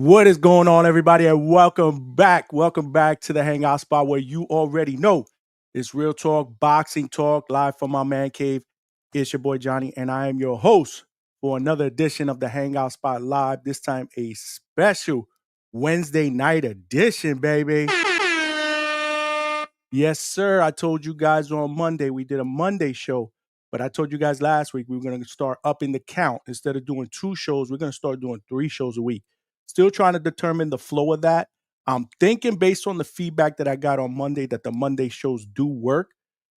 What is going on, everybody? And welcome back. Welcome back to the Hangout spot where you already know it's real talk, boxing talk, live from my man cave. It's your boy Johnny, and I am your host for another edition of the Hangout Spot Live. This time, a special Wednesday night edition, baby. Yes, sir. I told you guys on Monday, we did a Monday show, but I told you guys last week we were going to start upping the count. Instead of doing 2 shows, we're going to start doing 3 shows a week. Still trying to determine the flow of that. I'm thinking based on the feedback that I got on Monday that the Monday shows do work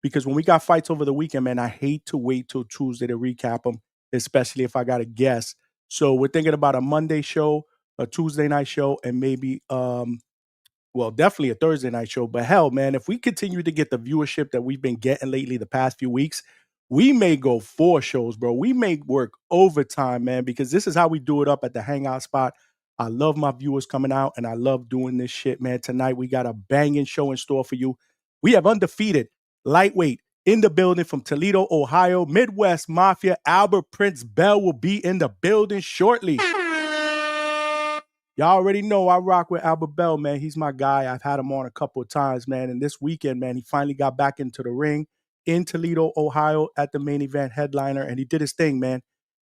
because when we got fights over the weekend, man, I hate to wait till Tuesday to recap them, especially if I got a guess. So we're thinking about a Monday show, a Tuesday night show, and maybe well, definitely a Thursday night show. But hell, man, if we continue to get the viewership that we've been getting lately the past few weeks, we may go 4 shows, bro. We may work overtime, man, because this is how we do it up at the Hangout spot. I love my viewers coming out and I love doing this shit, man. Tonight we got a banging show in store for you. We have undefeated lightweight in the building from Toledo, Ohio, Midwest Mafia. Albert Prince Bell will be in the building shortly. Y'all already know I rock with Albert Bell, man. He's my guy. I've had him on a couple of times, man. And this weekend, man, he finally got back into the ring in Toledo, Ohio at the main event headliner. And he did his thing, man.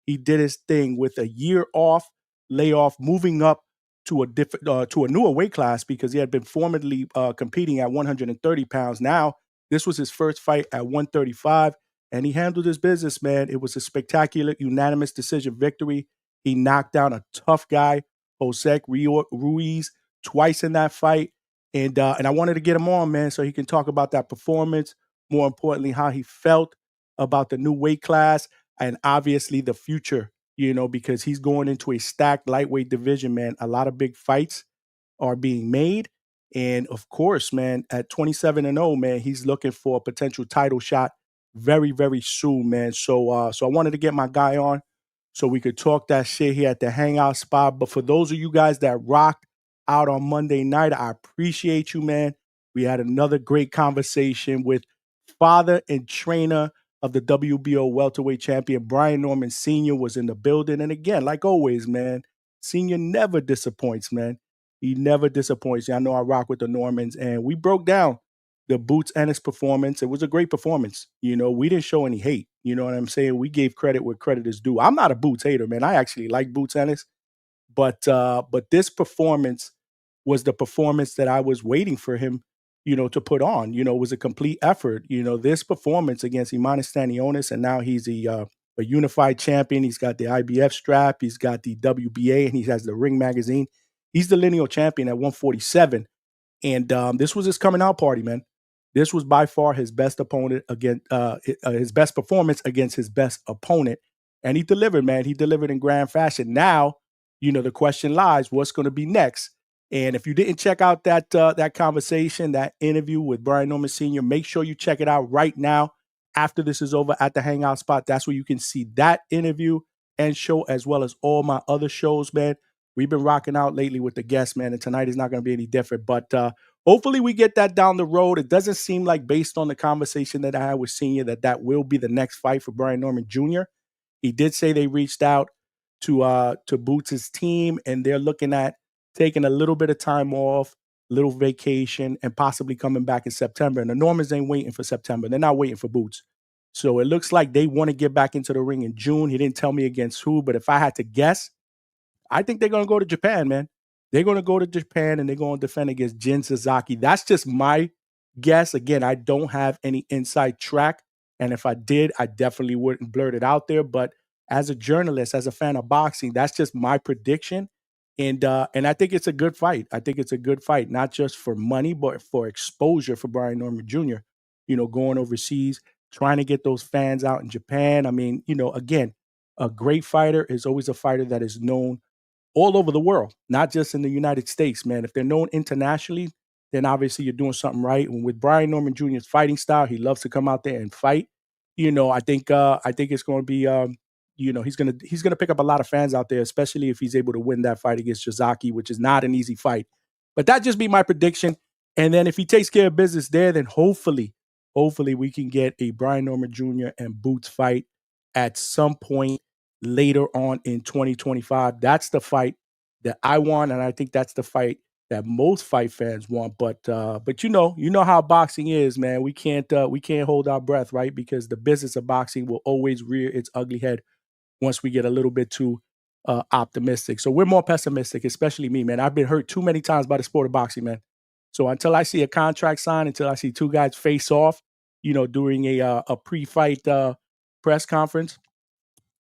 He did his thing with a year off, layoff, moving up to a newer weight class because he had been formerly competing at 130 pounds. Now, this was his first fight at 135, and he handled his business, man. It was a spectacular, unanimous decision victory. He knocked down a tough guy, Jose Ruiz, twice in that fight. And I wanted to get him on, man, so he can talk about that performance. More importantly, how he felt about the new weight class and obviously the future, because he's going into a stacked lightweight division, man. A lot of big fights are being made. And of course, man, at 27-0, man, he's looking for a potential title shot very, very soon, man. So I wanted to get my guy on so we could talk that shit here at the Hangout spot. But for those of you guys that rocked out on Monday night, I appreciate you, man. We had another great conversation with father and trainer of the WBO welterweight champion, Brian Norman Sr. was in the building. And again, like always, man, Sr. never disappoints, man. He never disappoints. I know I rock with the Normans, and we broke down the Boots Ennis performance. It was a great performance. We didn't show any hate. You know what I'm saying? We gave credit where credit is due. I'm not a Boots hater, man. I actually like Boots Ennis, but this performance was the performance that I was waiting for him, to put on. It was a complete effort. This performance against Imanis Stanionis, and now he's a unified champion. He's got the IBF strap, he's got the WBA, and he has the Ring magazine. He's the lineal champion at 147, and this was his coming out party, man. This was by far his best opponent against his best performance against his best opponent, and he delivered, man. He delivered in grand fashion. Now, the question lies: what's going to be next? And if you didn't check out that conversation, that interview with Brian Norman Sr., make sure you check it out right now. After this is over at the Hangout spot, that's where you can see that interview and show, as well as all my other shows, man. We've been rocking out lately with the guests, man, and tonight is not going to be any different. But hopefully we get that down the road. It doesn't seem like, based on the conversation that I had with Senior, that will be the next fight for Brian Norman Jr. He did say they reached out to Boots' team, and they're looking at taking a little bit of time off, little vacation, and possibly coming back in September. And the Normans ain't waiting for September. They're not waiting for Boots. So it looks like they want to get back into the ring in June. He didn't tell me against who, but if I had to guess, I think they're going to go to Japan, man. They're going to go to Japan and they're going to defend against Jin Sasaki. That's just my guess. Again, I don't have any inside track. And if I did, I definitely wouldn't blurt it out there. But as a journalist, as a fan of boxing, that's just my prediction. And I think it's a good fight. I think it's a good fight, not just for money, but for exposure for Brian Norman Jr., going overseas, trying to get those fans out in Japan. I mean, again, a great fighter is always a fighter that is known all over the world, not just in the United States, man. If they're known internationally, then obviously you're doing something right. And with Brian Norman Jr.'s fighting style, he loves to come out there and fight. I think it's going to be, he's gonna pick up a lot of fans out there, especially if he's able to win that fight against Shizaki, which is not an easy fight. But that just be my prediction. And then if he takes care of business there, then hopefully we can get a Brian Norman Jr. and Boots fight at some point later on in 2025. That's the fight that I want, and I think that's the fight that most fight fans want. But you know how boxing is, man. We can't hold our breath, right? Because the business of boxing will always rear its ugly head once we get a little bit too optimistic. So we're more pessimistic, especially me, man. I've been hurt too many times by the sport of boxing, man. So until I see a contract signed, until I see two guys face off, during a pre-fight press conference,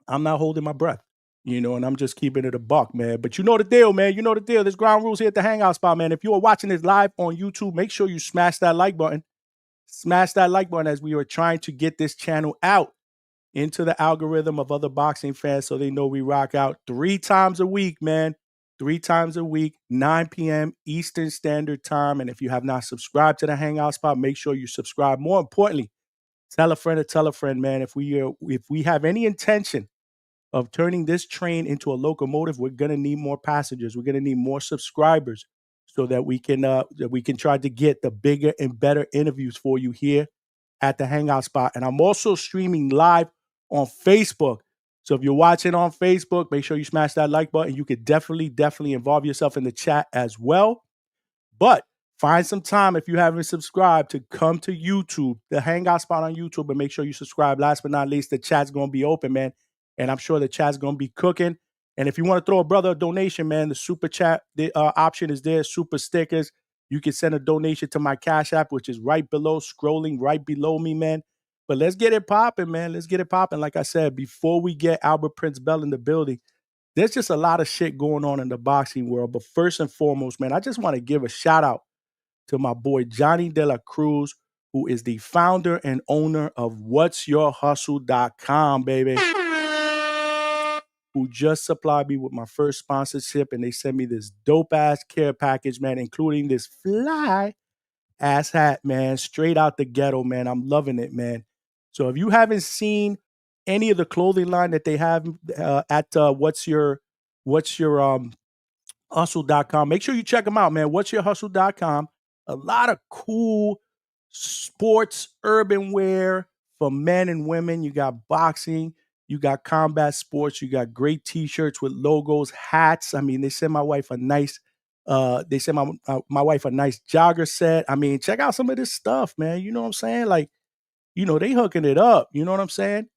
I'm not holding my breath. And I'm just keeping it a buck, man. But you know the deal, man. You know the deal. There's ground rules here at the Hangout spot, man. If you are watching this live on YouTube, make sure you smash that like button. Smash that like button as we are trying to get this channel out into the algorithm of other boxing fans so they know we rock out 3 times a week, man. 3 times a week, 9 p.m. Eastern Standard Time. And if you have not subscribed to the Hangout spot, make sure you subscribe. More importantly, tell a friend, man. If we have any intention of turning this train into a locomotive, we're gonna need more passengers. We're gonna need more subscribers so that we can try to get the bigger and better interviews for you here at the Hangout spot. And I'm also streaming live on Facebook. So if you're watching on Facebook, make sure you smash that like button. You could definitely involve yourself in the chat as well. But find some time if you haven't subscribed to come to YouTube, the Hangout spot on YouTube, and make sure you subscribe. Last but not least, the chat's going to be open, man. And I'm sure the chat's going to be cooking. And if you want to throw a brother a donation, man, the super chat option is there, super stickers. You can send a donation to my Cash App, which is right below, scrolling right below me, man. But let's get it popping, man. Let's get it popping. Like I said, before we get Albert Prince Bell in the building, there's just a lot of shit going on in the boxing world. But first and foremost, man, I just want to give a shout out to my boy Johnny De La Cruz, who is the founder and owner of whatsyourhustle.com, baby, who just supplied me with my first sponsorship. And they sent me this dope ass care package, man, including this fly ass hat, man, straight out the ghetto, man. I'm loving it, man. So if you haven't seen any of the clothing line that they have at what's your hustle.com. Make sure you check them out, man. Whatsyourhustle.com. A lot of cool sports urban wear for men and women. You got boxing, you got combat sports, you got great t-shirts with logos, hats. I mean, they sent my wife a nice my wife a nice jogger set. I mean, check out some of this stuff, man. You know what I'm saying? Like, they hooking it up. You know what I'm saying?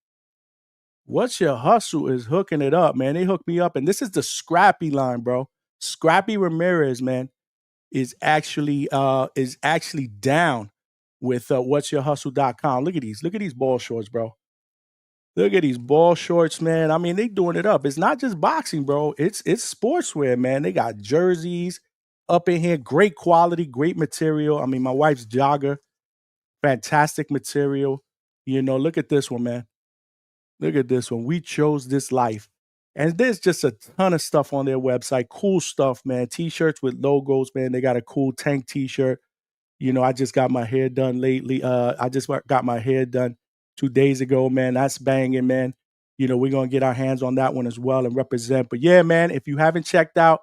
What's Your Hustle is hooking it up, man. They hooked me up, and this is the Scrappy line, bro. Scrappy Ramirez, man, is actually down with whatsyourhustle.com. Look at these. Look at these ball shorts, bro. Look at these ball shorts, man. I mean, they doing it up. It's not just boxing, bro. It's sportswear, man. They got jerseys up in here. Great quality, great material. I mean, my wife's jogger, fantastic material. Look at this one, man. Look at this one. We chose this life. And there's just a ton of stuff on their website. Cool stuff, man. T-shirts with logos, man. They got a cool tank t-shirt. I just got my hair done lately. I just got my hair done 2 days ago, man. That's banging, man. We're going to get our hands on that one as well and represent. But yeah, man, if you haven't checked out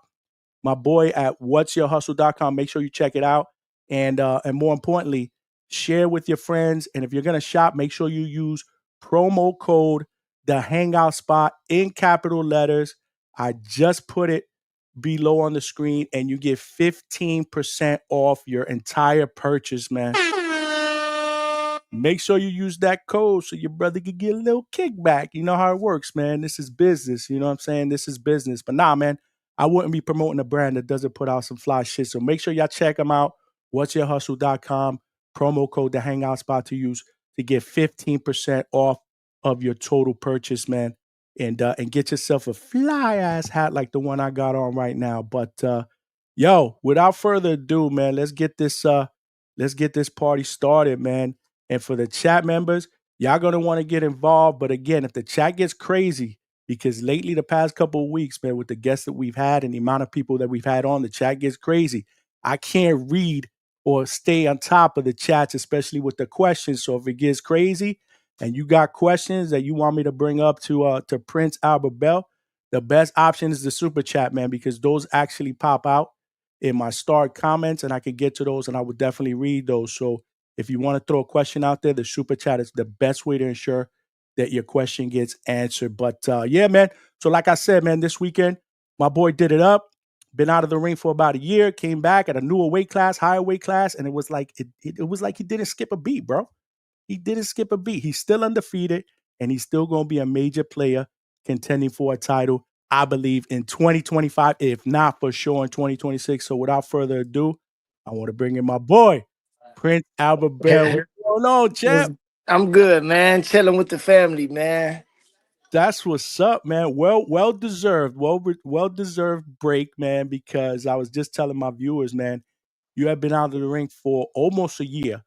my boy at whatsyourhustle.com, make sure you check it out. And more importantly, share with your friends. And if you're going to shop, make sure you use promo code The Hangout Spot in capital letters. I just put it below on the screen, and you get 15% off your entire purchase, man. Make sure you use that code so your brother can get a little kickback. You know how it works, man. This is business. You know what I'm saying? This is business. But nah, man, I wouldn't be promoting a brand that doesn't put out some fly shit. So make sure y'all check them out. Whatsyourhustle.com. Promo code The Hangout Spot to use to get 15% off of your total purchase, man. And get yourself a fly ass hat like the one I got on right now. But yo, without further ado, man, let's get this party started, man. And for the chat members, y'all gonna want to get involved. But again, if the chat gets crazy, because lately the past couple of weeks, man, with the guests that we've had and the amount of people that we've had on, the chat gets crazy. I can't read or stay on top of the chats, especially with the questions. So if it gets crazy and you got questions that you want me to bring up to Prince Albert Bell, the best option is the super chat, man, because those actually pop out in my start comments and I can get to those and I would definitely read those. So if you want to throw a question out there, the super chat is the best way to ensure that your question gets answered. But yeah, man. So like I said, man, this weekend, my boy did it up. been out of the ring for about a year, came back at a newer weight class, higher weight class, and it was like it was like he didn't skip a beat, bro. He didn't skip a beat. He's still undefeated, and he's still going to be a major player contending for a title, I believe, in 2025, if not for sure in 2026. So without further ado, I want to bring in my boy, Prince Albert Bell. What's going on, Was- champ? I'm good, man. Chilling with the family, man. That's what's up, man. Well deserved, well deserved break, man. Because I was just telling my viewers, man, you have been out of the ring for almost a year.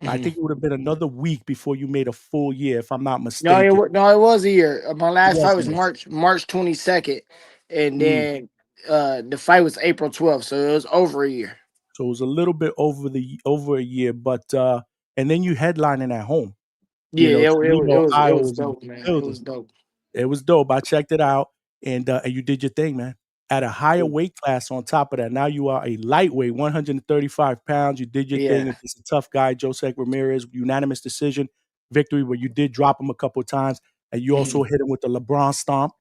I think Mhm. it would have been another week before you made a full year, if I'm not mistaken. No, it was a year. My It last was fight a was year. March 22nd, and Mm. then the fight was April 12th, so it was over a year. So it was a little bit over a year, but and then you headlining at home. Yeah, Toledo, it Ohio was was in the dope, man. It building. was dope. It was dope. I checked it out, and you did your thing, man. At a higher weight class on top of that. Now you are a lightweight, 135 pounds. You did your thing Yeah. against a tough guy, Joseph Ramirez, unanimous decision victory, where you did drop him a couple of times, and you also Mhm. hit him with the LeBron stomp,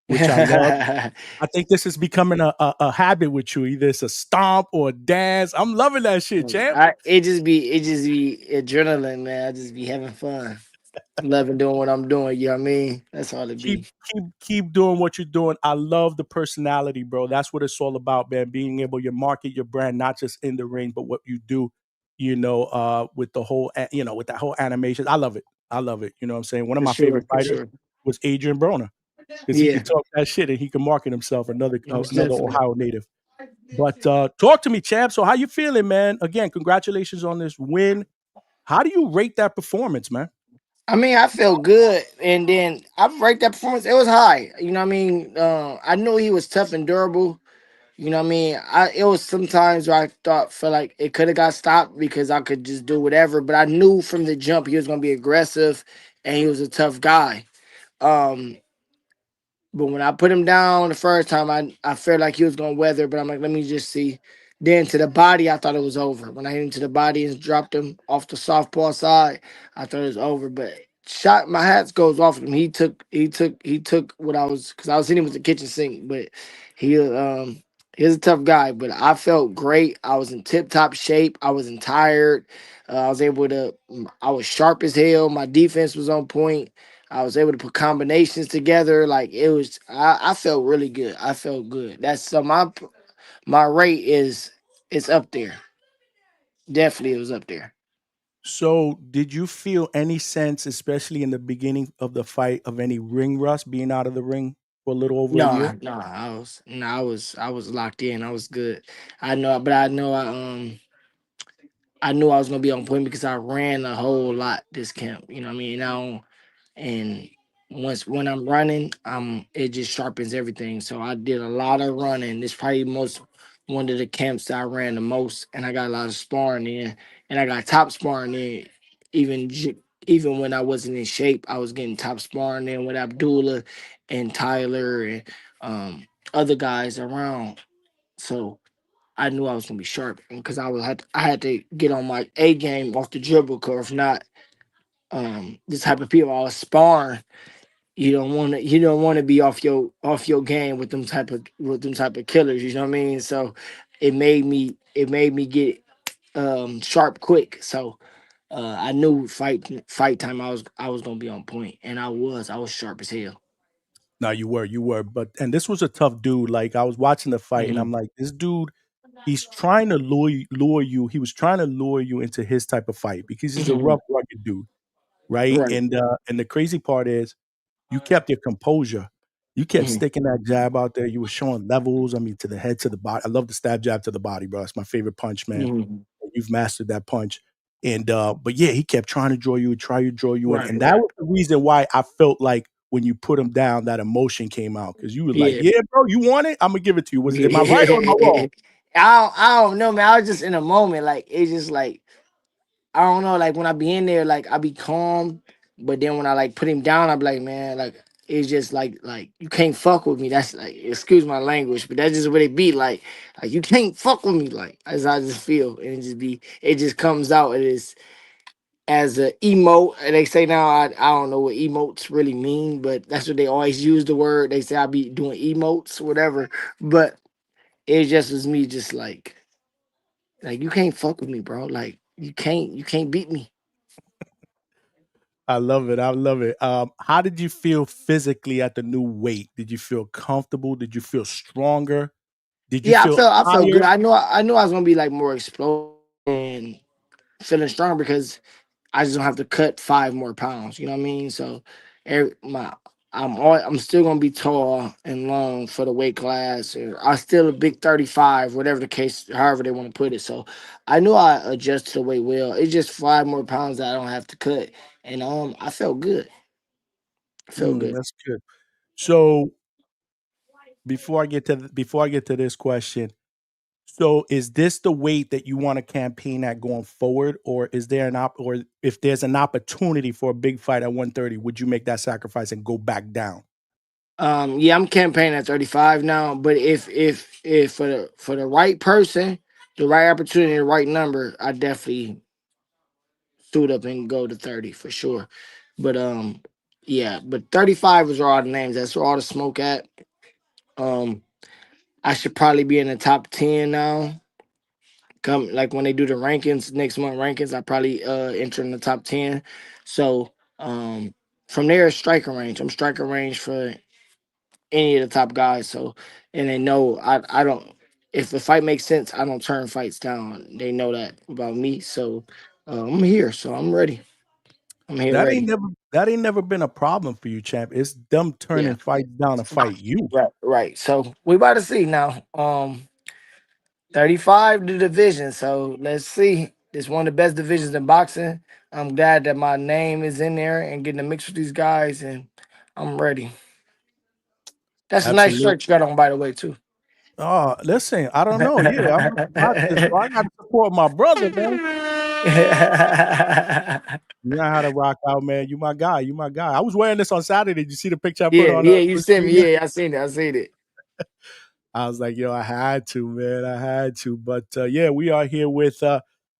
which I love. I think this is becoming a habit with you. Either it's a stomp or a dance. I'm loving that shit, champ. It just be adrenaline, man. I just be having fun, loving doing what I'm doing. You know what I mean? That's all it keep be. keep doing what you're doing. I love the personality, bro. That's what it's all about, man. Being able to market your brand not just in the ring, but what you do, with the whole with that whole animation. I love it. I love it. You know what I'm saying? One of For my favorite sure, for fighters sure. was Adrian Broner because he Yeah, could talk that shit and he can market himself, most another definitely. Ohio native. But talk to me, champ. So how you feeling, man? Again, congratulations on this win. How do you rate that performance, man? I mean, I felt good, and then I rate that performance. It was high. You know what I mean? I knew he was tough and durable. You know what I mean? It was sometimes where I felt like it could have got stopped because I could just do whatever, but I knew from the jump he was gonna be aggressive, and he was a tough guy. Um, But when I put him down the first time, I felt like he was gonna weather, but I'm like, let me just see. Then to the body, I thought it was over. When I hit him to the body and dropped him off the softball side, I thought it was over. But shot my hats goes off him. He took what I was because I was hitting with the kitchen sink, but he was a tough guy. But I felt great. I was in tip top shape. I wasn't tired. I was able to. I was sharp as hell. My defense was on point. I was able to put combinations together. Like it was, I felt really good. I felt good. That's so my rate is up there. Definitely, it was up there. So, did you feel any sense, especially in the beginning of the fight, of any ring rust being out of the ring for a little over a year? No, I was locked in. I was good. I know, but I knew I was gonna be on point because I ran a whole lot this camp. You know what I mean? And when I'm running, it just sharpens everything. So I did a lot of running. It's probably most one of the camps that I ran the most, and I got a lot of sparring in, and I got top sparring in. Even even when I wasn't in shape, I was getting top sparring in with Abdullah and Tyler and other guys around. So I knew I was gonna be sharp because I had to get on my A game off the dribble. Cause if not, this type of people I was sparring. You don't want to be off your game with them type of killers. You know what I mean? So it made me get sharp quick. So I knew fight time I was gonna be on point, and I was sharp as hell. No, you were, but and this was a tough dude. Like I was watching the fight, and I'm Hmm. like, this dude, he's trying to lure you. He was trying to lure you into his type of fight because he's a Hmm. rough, rugged dude, right? Right. And the crazy part is, you kept your composure. You kept Hmm. sticking that jab out there. You were showing levels. I mean, to the head, to the body. I love the stab jab to the body, bro. It's my favorite punch, man. Hmm. You've mastered that punch. And but yeah, he kept trying to draw you, try to draw you in. Right. And that Right. was the reason why I felt like when you put him down, that emotion came out. Cause you were like, Yeah. yeah, bro, you want it? I'm gonna give it to you. Am I right or am I wrong? Yeah. I don't know, man. I was just in a moment. Like it's just like I don't know. Like when I be in there, like I be calm, but then when I like put him down, I be like, man, like it's just like you can't fuck with me. That's like excuse my language, but that's just what it be like you can't fuck with me. Like as I just feel, and it just comes out as a emote. And they say now I don't know what emotes really mean, but that's what they always use the word. They say I be doing emotes, whatever. But it just was me, just like you can't fuck with me, bro. Like you can't beat me. I love it. I love it. How did you feel physically at the new weight? Did you feel comfortable? Did you feel stronger? Did you Yeah, feel I felt good. tired? I knew I was gonna be like more explosive and feeling strong because I just don't have to cut 5 more pounds. You know what I mean? So my I'm still gonna be tall and long for the weight class. Or I still a big 35, whatever the case, however they want to put it. So I knew I adjust to the weight well. It's just 5 more pounds that I don't have to cut, and I felt good. I felt good. That's good. So before I get to this question, so is this the weight that you want to campaign at going forward, or is there or if there's an opportunity for a big fight at 130, would you make that sacrifice and go back down? Yeah, I'm campaigning at 35 now, but if for the right person, the right opportunity, the right number, I definitely suit up and go to 30 for sure. But yeah, but 35 is where all the names. That's where all the smoke at. Um, I should probably be in the top 10 now. Come like when they do the rankings next month rankings, I probably enter in the top 10. So from there it's striker range. I'm striker range for any of the top guys. So and they know I don't, if the fight makes sense, I don't turn fights down. They know that about me. So I'm here. So I'm ready. I'm here That ain't ready. never that ain't never been a problem for you, champ. It's them Yeah. turning fights down to fight you. Right, right. So we about to see now. 35 the division. So let's see. It's one of the best divisions in boxing. I'm glad that my name is in there and getting to mix with these guys, and I'm ready. That's a nice Absolutely. shirt you got on, by the way, too. Oh, listen, I don't know. Yeah, I'm gonna rock this, bro. I gotta support my brother, man. You know how to rock out, man. You my guy. You my guy. I was wearing this on Saturday. Did you see the picture I put Yeah, on yeah, you social sent me. media? Yeah, I seen it. I seen it. I was like, yo, I had to, man. I had to. But yeah, we are here with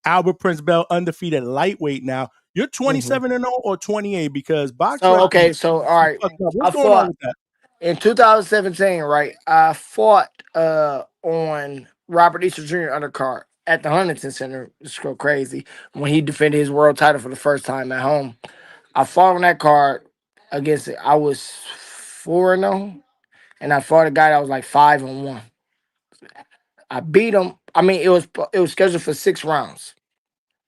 Albert Prince Bell, undefeated lightweight now. You're Hmm. 27-0 or 28 because So BoxRec okay, so all you right. fucked up. What's I going on fought with that? in 2017, right? I fought on Robert Easter Jr. undercard at the Huntington Center. It's so crazy when he defended his world title for the first time at home. I fought on that card against it. I was 4-0, and I fought a guy that was like 5-1. I beat him. I mean, it was scheduled for 6 rounds,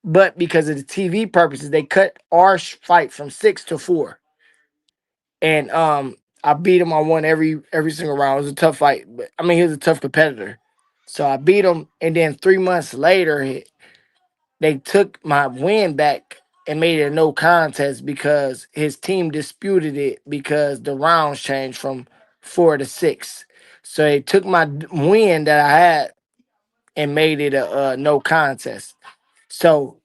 but because of the TV purposes, they cut our fight from 6 to 4. And I beat him. I won every single round. It was a tough fight, but I mean, he was a tough competitor. So I beat him, and then 3 months later, they took my win back and made it a no contest because his team disputed it because the rounds changed from 4 to 6. So they took my win that I had and made it a no contest. So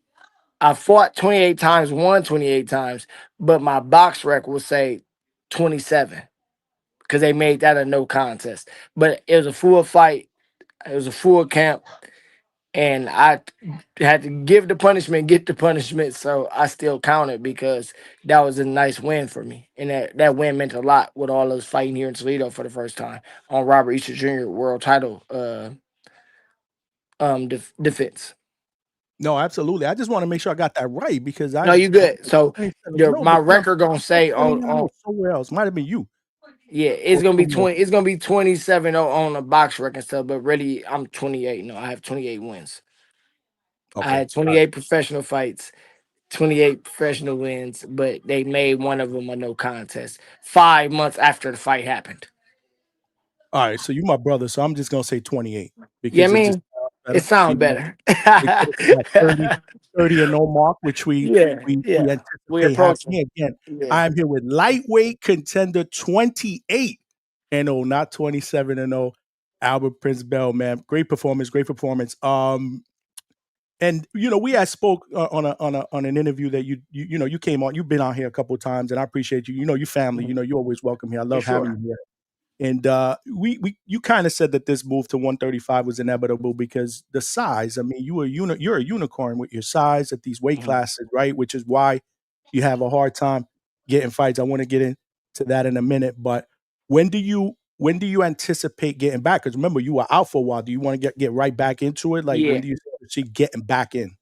I fought 28 times, won 28 times, but my box record will say 27 because they made that a no contest. But it was a full fight. It was a full camp, and I had to give the punishment, get the punishment. So I still counted because that was a nice win for me, and that win meant a lot with all those fighting here in Toledo for the first time on Robert Easter Jr. world title defense. No, absolutely. I just want to make sure I got that right because No, you I good. So 27 no, my but no, record gonna I say thought 29 on somewhere else. Might have been you yeah, or it's gonna be somewhere. 20. It's gonna be 27 on the box record stuff, but really I'm 28. No, I have 28 wins. I Okay. had 28 professional fights, 28 professional wins, but they made one of them a no contest 5 months after the fight happened. All right. So you my brother. So I'm just gonna say 28 Yeah, I because it just mean, sounds it better. sounds You know, better. they put us in that 30 and no mark, which Yeah, we yeah. We anticipate approaching. happening again. Yeah. I am here with lightweight contender 28 and 0, not 27 and 0. Albert Prince Bell, man, great performance, great performance. And we had spoke on an interview that you came on. You've been on here a couple of times, and I appreciate you. You know, your family. You Mhm. know, you're always welcome here. I For love having sure. you here. And we you kind of said that this move to 135 was inevitable because the size. I mean, you're a unicorn with your size at these weight Mhm. classes, right? Which is why you have a hard time getting fights. I want to get into that in a minute, but when do you when do you anticipate getting back? Because remember, you were out for a while. Do you want to get right back into it? Like, when Yeah, do you see getting back in?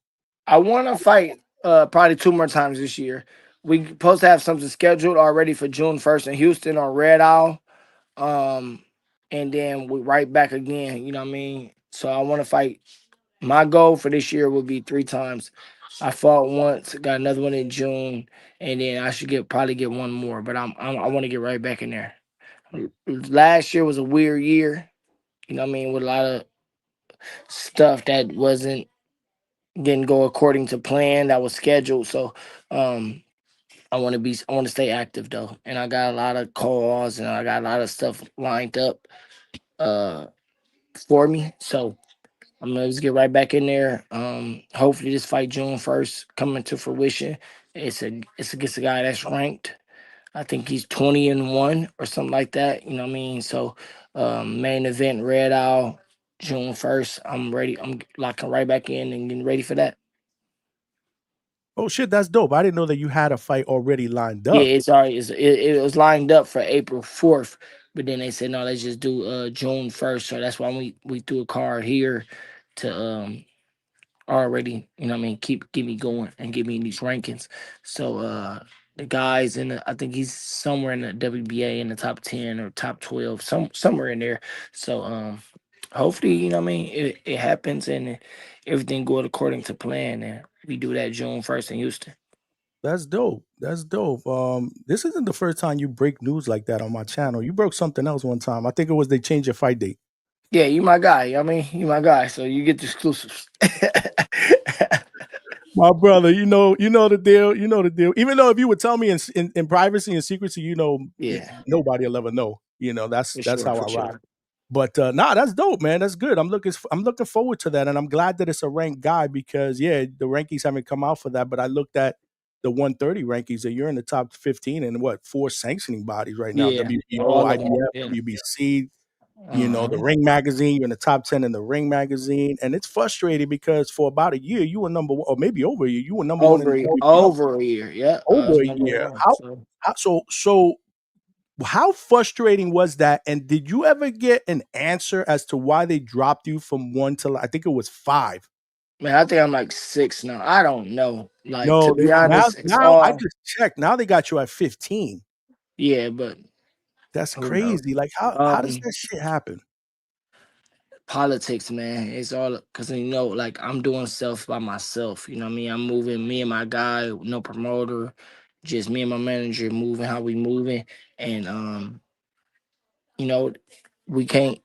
I want to fight probably two more times this year. We supposed to have something scheduled already for June 1st in Houston on Red Owl. Um, and then we right back again. You know what I mean? So I want to fight. My goal for this year will be three times. I fought once, got another one in June, and then I should get probably get one more. But I want to get right back in there. Last year was a weird year. You know what I mean? With a lot of stuff that wasn't didn't go according to plan that was scheduled. So um I want to stay active though. And I got a lot of calls and I got a lot of stuff lined up uh for me. So I'm gonna just get right back in there. Hopefully this fight June 1st coming to fruition. It's against a guy that's ranked. I think he's 20-1 or something like that. You know what I mean? So main event Red Owl June 1st. I'm ready. I'm locking right back in and getting ready for that. Oh shit, that's dope. I didn't know that you had a fight already lined Yeah, up. it's already it was lined up for April 4th, but then they said no, let's just do June 1st. So that's why we threw a card here to already, you know what I mean, keep me going and get me in these rankings. So the guys in the I think he's somewhere in the WBA in the top 10 or top 12, somewhere in there. So hopefully, you know what I mean, it happens and everything goes according to plan and we do that June 1st in Houston. That's dope. That's dope. This isn't the first time you break news like that on my channel. You broke something else one time. I think it was they changed your fight date. Yeah, you my guy. I mean, you my guy, so you get the exclusives. My brother, you know the deal. You know the deal. Even though if you would tell me in privacy and secrecy, Yeah, nobody will ever know. for That's sure, how for I rock. sure. But nah, that's dope, man. That's good. I'm looking forward to that, and I'm glad that it's a ranked guy because yeah, the rankings haven't come out for that. But I looked at the 130 rankings, and you're in the top 15 and what four sanctioning bodies right now: Yeah, WBO, all of them. IBF, Yeah. WBC. The Uh-huh. Ring Magazine. You're in the top 10 in the Ring Magazine, and it's frustrating because for about a year you were number one, or maybe over a year, you were number one in the WBO. Over a year. Yeah, Over a number year. one. So How frustrating was that? And did you ever get an answer as to why they dropped you from one to I think it was five? man, I think I'm like six now. I don't know. Like to No, be now honest, it's now I all just checked. Now they got you at 15. yeah, but That's who knows? crazy. Like how does Um, that shit happen? Politics, man. It's all because like I'm doing stuff by myself. You know what I mean? I'm moving me and my guy, no promoter, just me and my manager moving how we moving, and you know, we can't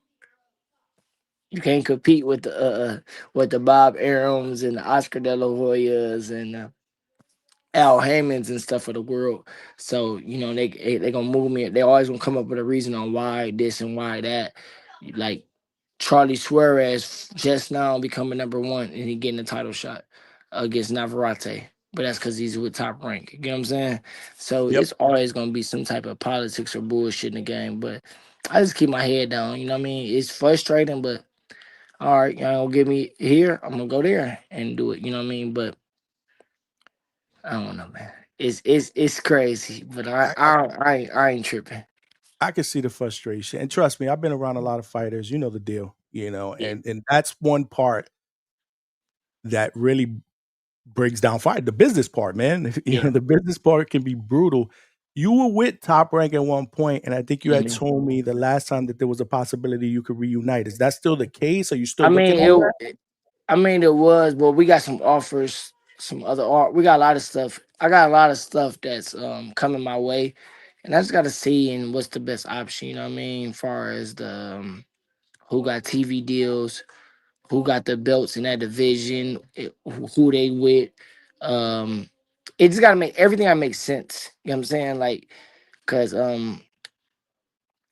you can't compete with the Bob Arums and the Oscar De La Hoyas and Al Haymans and stuff of the world. So they gonna move me. They always gonna come up with a reason on why this and why that. Like Charlie Suarez just now becoming number one and he getting a title shot against Navarrete. But that's because he's with Top Rank. You get what I'm saying? So Yep. it's always gonna be some type of politics or bullshit in the game. But I just keep my head down. You know what I mean? It's frustrating, but all right, y'all gonna get me here. I'm gonna go there and do it. You know what I mean? But I don't know, man. It's crazy, but I ain't tripping. I can see the frustration. And trust me, I've been around a lot of fighters. You know the deal, Yeah. and that's one part that really breaks down fight. The business part, man. Yeah. The business part can be brutal. You were with Top Rank at one point, and I think you had Mhm. told me the last time that there was a possibility you could reunite. Is that still the case? Are you I still looking mean at that? I mean it was, but we got some offers, some other art. We got a lot of stuff. I got a lot of stuff that's coming my way, and I just got to see and what's the best option. You know what I mean? Far as the who got TV deals, who got the belts in that division, who they with. Um, it just gotta make everything that makes sense. You know what I'm saying? Like, cause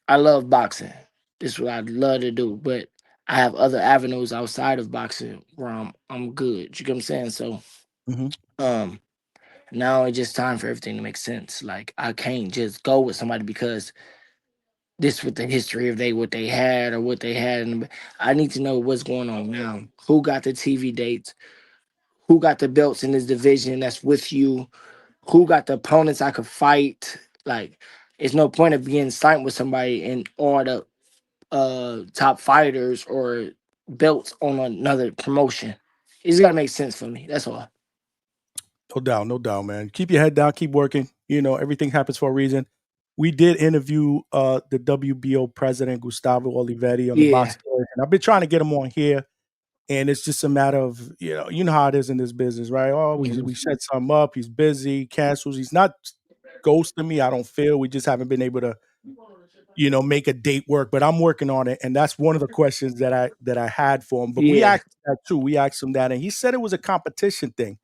I love boxing. This is what I'd love to do, but I have other avenues outside of boxing where I'm good. You get what I'm saying? So Mhm. um now it's just time for everything to make sense. Like I can't just go with somebody because this with the history of what they had or what they had. I need to know what's going on now. Who got the TV dates? Who got the belts in this division that's with you? Who got the opponents I could fight? Like, it's no point of being signed with somebody and all the top fighters or belts on another promotion. It's gotta make sense for me. That's all. No doubt, man. Keep your head down, keep working. You know, everything happens for a reason. We did interview the WBO president, Gustavo Olivetti, on the Yeah. boxing. And I've been trying to get him on here. And it's just a matter of, you know how it is in this business, right? Oh, Mhm. we set something up, he's busy, cancels. He's not ghosting me, I don't feel. We just haven't been able to, make a date work, but I'm working on it. And that's one of the questions that I had for him. But we Yeah. asked that too. We asked him that, and he said it was a competition thing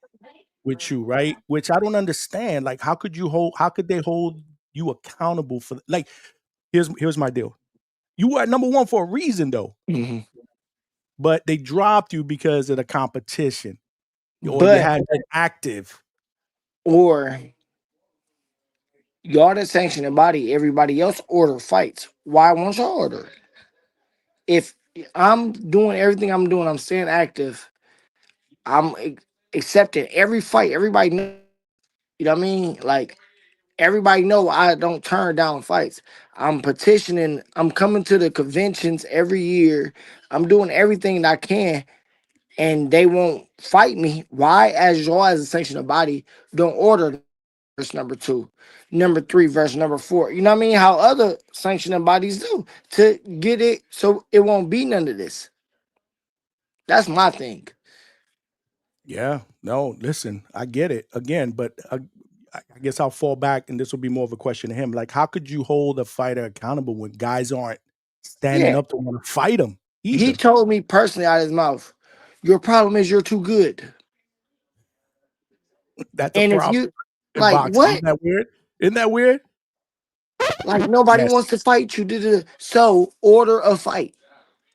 with you, right? Which I don't understand. Like, how could they hold you accountable for like here's my deal. You were at number one for a reason though, Mhm. but they dropped you because of the competition. Or you But hadn't been active. or y'all the sanctioning body, everybody else order fights. Why won't y'all order? If I'm doing everything I'm doing, I'm staying active. I'm accepting every fight. Everybody know, you know what I mean? Like everybody know I don't turn down fights. I'm petitioning. I'm coming to the conventions every year. I'm doing everything that I can, and they won't fight me. Why, as y'all as a sanctioning body, don't order verse number two, number three, verse number four? You know what I mean? How other sanctioning bodies do to get it so it won't be none of this. That's my thing. Yeah. No, listen, I get it again, but I guess I'll fall back, and this will be more of a question to him. Like, how could you hold a fighter accountable when guys aren't standing Yeah, up to want to fight him he either? told me personally out of his mouth, your problem is you're too good. That's a And if problem you in like boxing. what? Isn't that weird? Isn't that weird? Like nobody Yes. wants to fight you. So order a fight.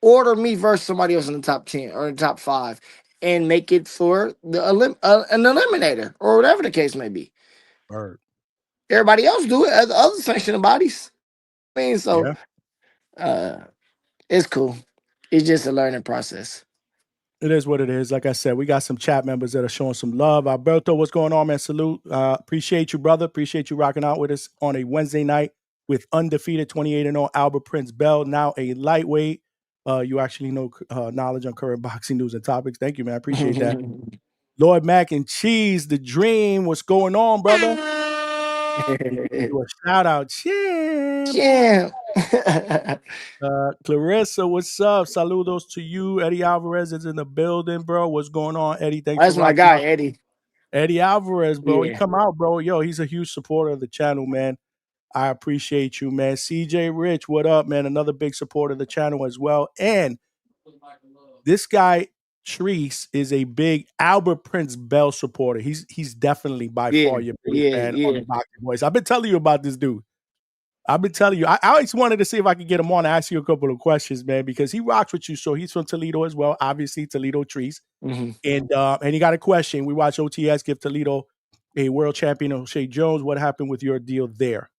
Order me versus somebody else in the top 10 or the top five and make it for an eliminator or whatever the case may be. Bird. Everybody else do it as other sanctioning bodies. I mean, so Yeah. uh it's cool. It's just a learning process. It is what it is. Like I said, we got some chat members that are showing some love. Alberto, what's going on, man? Salute. Appreciate you, brother. Appreciate you rocking out with us on a Wednesday night with undefeated 28-0 Albert Prince Bell, now a lightweight. You actually know knowledge on current boxing news and topics. Thank you, man. I appreciate that. Lord Mac and Cheese, the dream. What's going on, brother? He giving you a shout out. Champ. Champ. Clarissa, what's up? Saludos to you. Eddie Alvarez is in the building, bro. What's going on, Eddie? Thanks for That's my rocking guy, out. Eddie. Eddie Alvarez, bro. He Yeah. come out, bro. Yo, he's a huge supporter of the channel, man. I appreciate you, man. CJ Rich, what up, man? Another big supporter of the channel as well. And this guy, Treese, is a big Albert Prince Bell supporter. He's definitely by Yeah. far your biggest Yeah. fan on Yeah. the Boxing Voice. I've been telling you about this dude. I've been telling you. I always wanted to see if I could get him on and ask you a couple of questions, man, because he rocks with you. So he's from Toledo as well, obviously Toledo Trees. Mhm. And he got a question. We watched OTS give Toledo a world champion, O'Shea Jones. What happened with your deal there?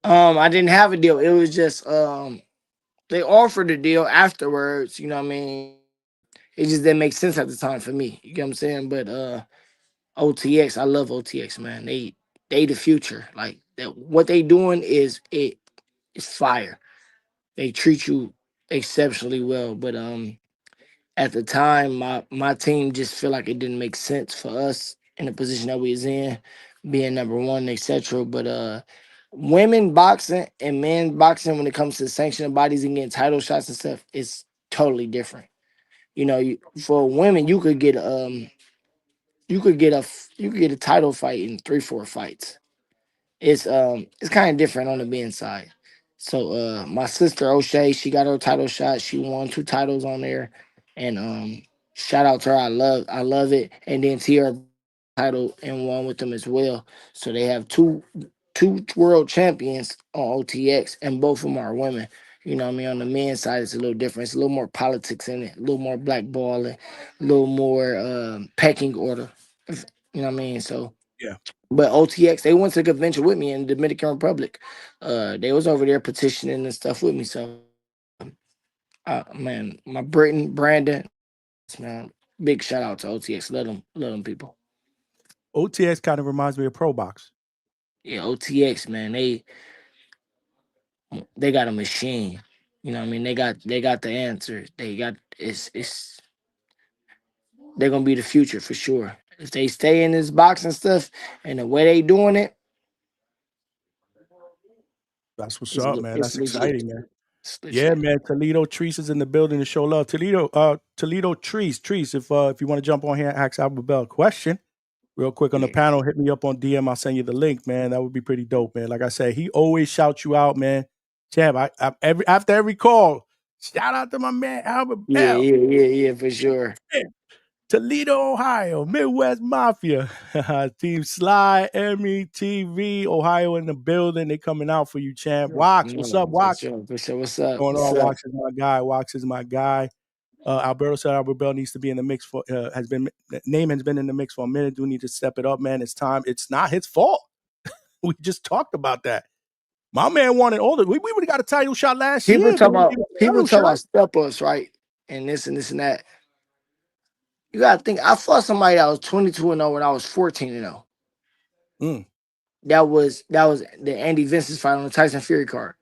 I didn't have a deal. It was just they offered a deal afterwards, you know what I mean? It just didn't make sense at the time for me. You get what I'm saying? But OTX, I love OTX, man. They the future. Like that what they doing is fire. They treat you exceptionally well. But at the time my team just feel like it didn't make sense for us in the position that we was in, being number one, etc. But women boxing and men boxing when it comes to sanctioned bodies and getting title shots and stuff, it's totally different. You know, for women, you could get a title fight in 3-4 fights. It's kind of different on the men's side. So my sister O'Shea, she got her title shot. She won 2 titles on there. And shout out to her. I love it. And then Tierra title and won with them as well. So they have two world champions on OTX, and both of them are women. You know what I mean? On the men's side, it's a little different. It's a little more politics in it, a little more blackballing, a little more pecking order. You know what I mean? So Yeah. but OTX, they went to the convention with me in the Dominican Republic. They was over there petitioning and stuff with me. So, man, my Brandon, man, big shout out to OTX. Let them people. OTX kind of reminds me of Pro Box. Yeah, OTX, man, they got a machine. You know what I mean? They got the answer. They got it's they're gonna be the future for sure. If they stay in this box and stuff and the way they doing it, That's what's up, man. it's That's legit. exciting, man. It's Yeah, legit. man. Toledo Trees is in the building to show love. Toledo Trees. If you want to jump on here and ask Albert Bell a question, real quick on the Yeah. panel, hit me up on DM. I'll send you the link, man. That would be pretty dope, man. Like I said, he always shouts you out, man. Champ, I every after every call, shout out to my man Albert Yeah, Bell. yeah, yeah, yeah, for sure. Toledo, Ohio, Midwest Mafia, Team Sly, Emmy, TV, Ohio in the building. They coming out for you, champ. Wax, what's up, No, for Wax? sure, for sure. What's up? Going What's on? up? Wax is my guy. Wax is my guy. Alberto said Albert Bell needs to be in the mix for has been name has been in the mix for a minute. Do need to step it up, man. It's time. It's not his fault. We just talked about that. My man wanted all the. We would have got a title shot last year. They didn't give us a People title talk shot. about step ups, right? And this and that. You gotta think. I fought somebody that was 22-0 when I was 14-0. Mm, That was the Andy Vincent's fight on the Tyson Fury card.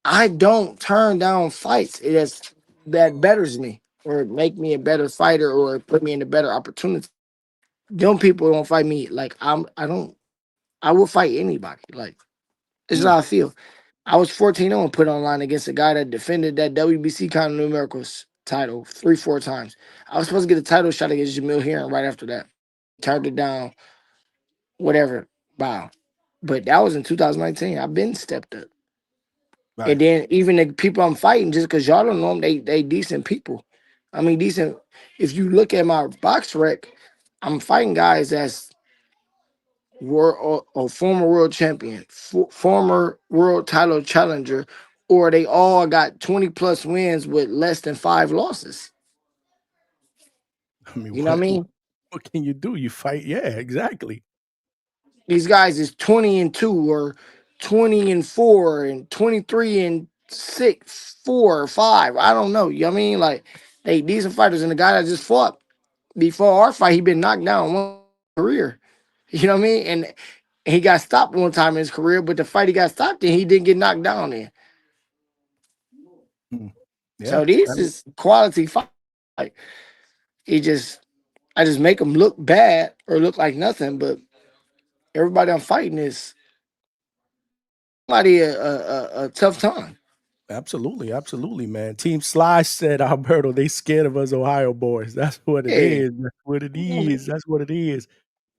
I don't turn down fights. That betters me or make me a better fighter or put me in a better opportunity. Young people don't fight me like I don't. I will fight anybody. Like this is mm, how I feel. I was 14-0 and put online against a guy that defended that WBC Continental Miracles title 3-4 times. I was supposed to get a title shot against Jamil Heron right after that. Turned it down, whatever. Wow. But that was in 2019. I've been stepped up. And right. then even the people I'm fighting, just because y'all don't know them, they decent people. I mean, decent. If you look at my box rec, I'm fighting guys that's world or former world champion, former world title challenger, or they all got 20 plus wins with less than 5 losses. I mean, You know what I mean? what can you do? You fight. Yeah, exactly. These guys is 20-2 or 20-4 and 23-6, 4 or 5. I don't know. You know what I mean? Like they decent fighters, and the guy that just fought before our fight, he been knocked down one career. You know what I mean? And he got stopped one time in his career, but the fight he got stopped in, he didn't get knocked down in. Mm, yeah. So this is quality fight. Like it just, I just make them look bad or look like nothing, but everybody I'm fighting is somebody a tough time. Absolutely, absolutely, man. Team Sly said, Alberto, they scared of us Ohio boys. That's what it Yeah, is. That's what it is. That's what it is.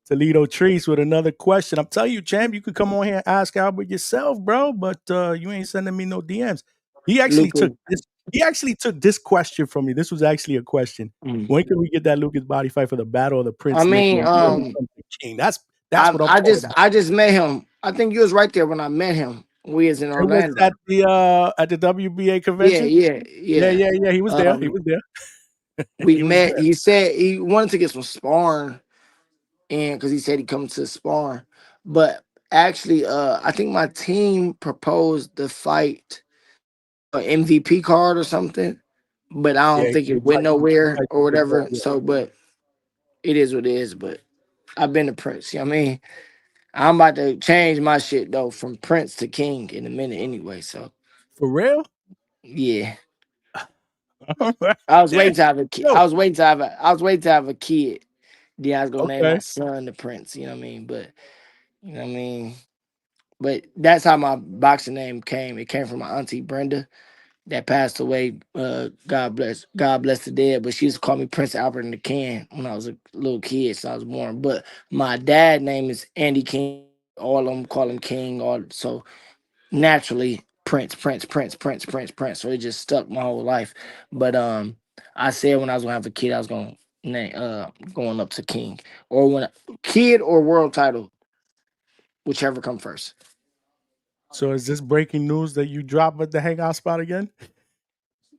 Toledo Trees with another question. I'm telling you, champ, you could come on here and ask Albert yourself, bro, but you ain't sending me no DMs. He actually took Lucas. this. He actually took this question from me. This was actually a question. Mm. When can we get that Lucas body fight for the battle of the I Prince mean, nickname? Before he becomes the king? That's what I'm talking about. I just met him. I think you was right there when I met him. We was in It was Orlando. at the WBA Yeah, convention. yeah, Yeah, yeah. yeah, yeah. He was there. He Um, was there. we He was met. there. He said he wanted to get some sparring, and because he said he come to sparring, but actually, I think my team proposed the fight, MVP card or something, but I Yeah, don't think he it went fight he nowhere fights or the big dog, whatever. yeah. So, but it is what it is. But I've been to Prince. You know what I mean? I'm about to change my shit though from Prince to King in a minute anyway. So For real? yeah, Alright. I was Damn. waiting to have a kid. Yo, I was waiting to have a kid. Then I was gonna name okay. my son the Prince. You know what I mean? But you know what I mean. But that's how my boxing name came. It came from my auntie Brenda that passed away. God bless the dead. But she used to call me Prince Albert in the Can when I was a little kid, so I was born. But my dad name is Andy King. All of them call him King. All so naturally Prince. So it just stuck my whole life. But I said when I was gonna have a kid, I was gonna name going up to King or when kid or world title, whichever come first. So is this breaking news that you drop at the hangout spot again?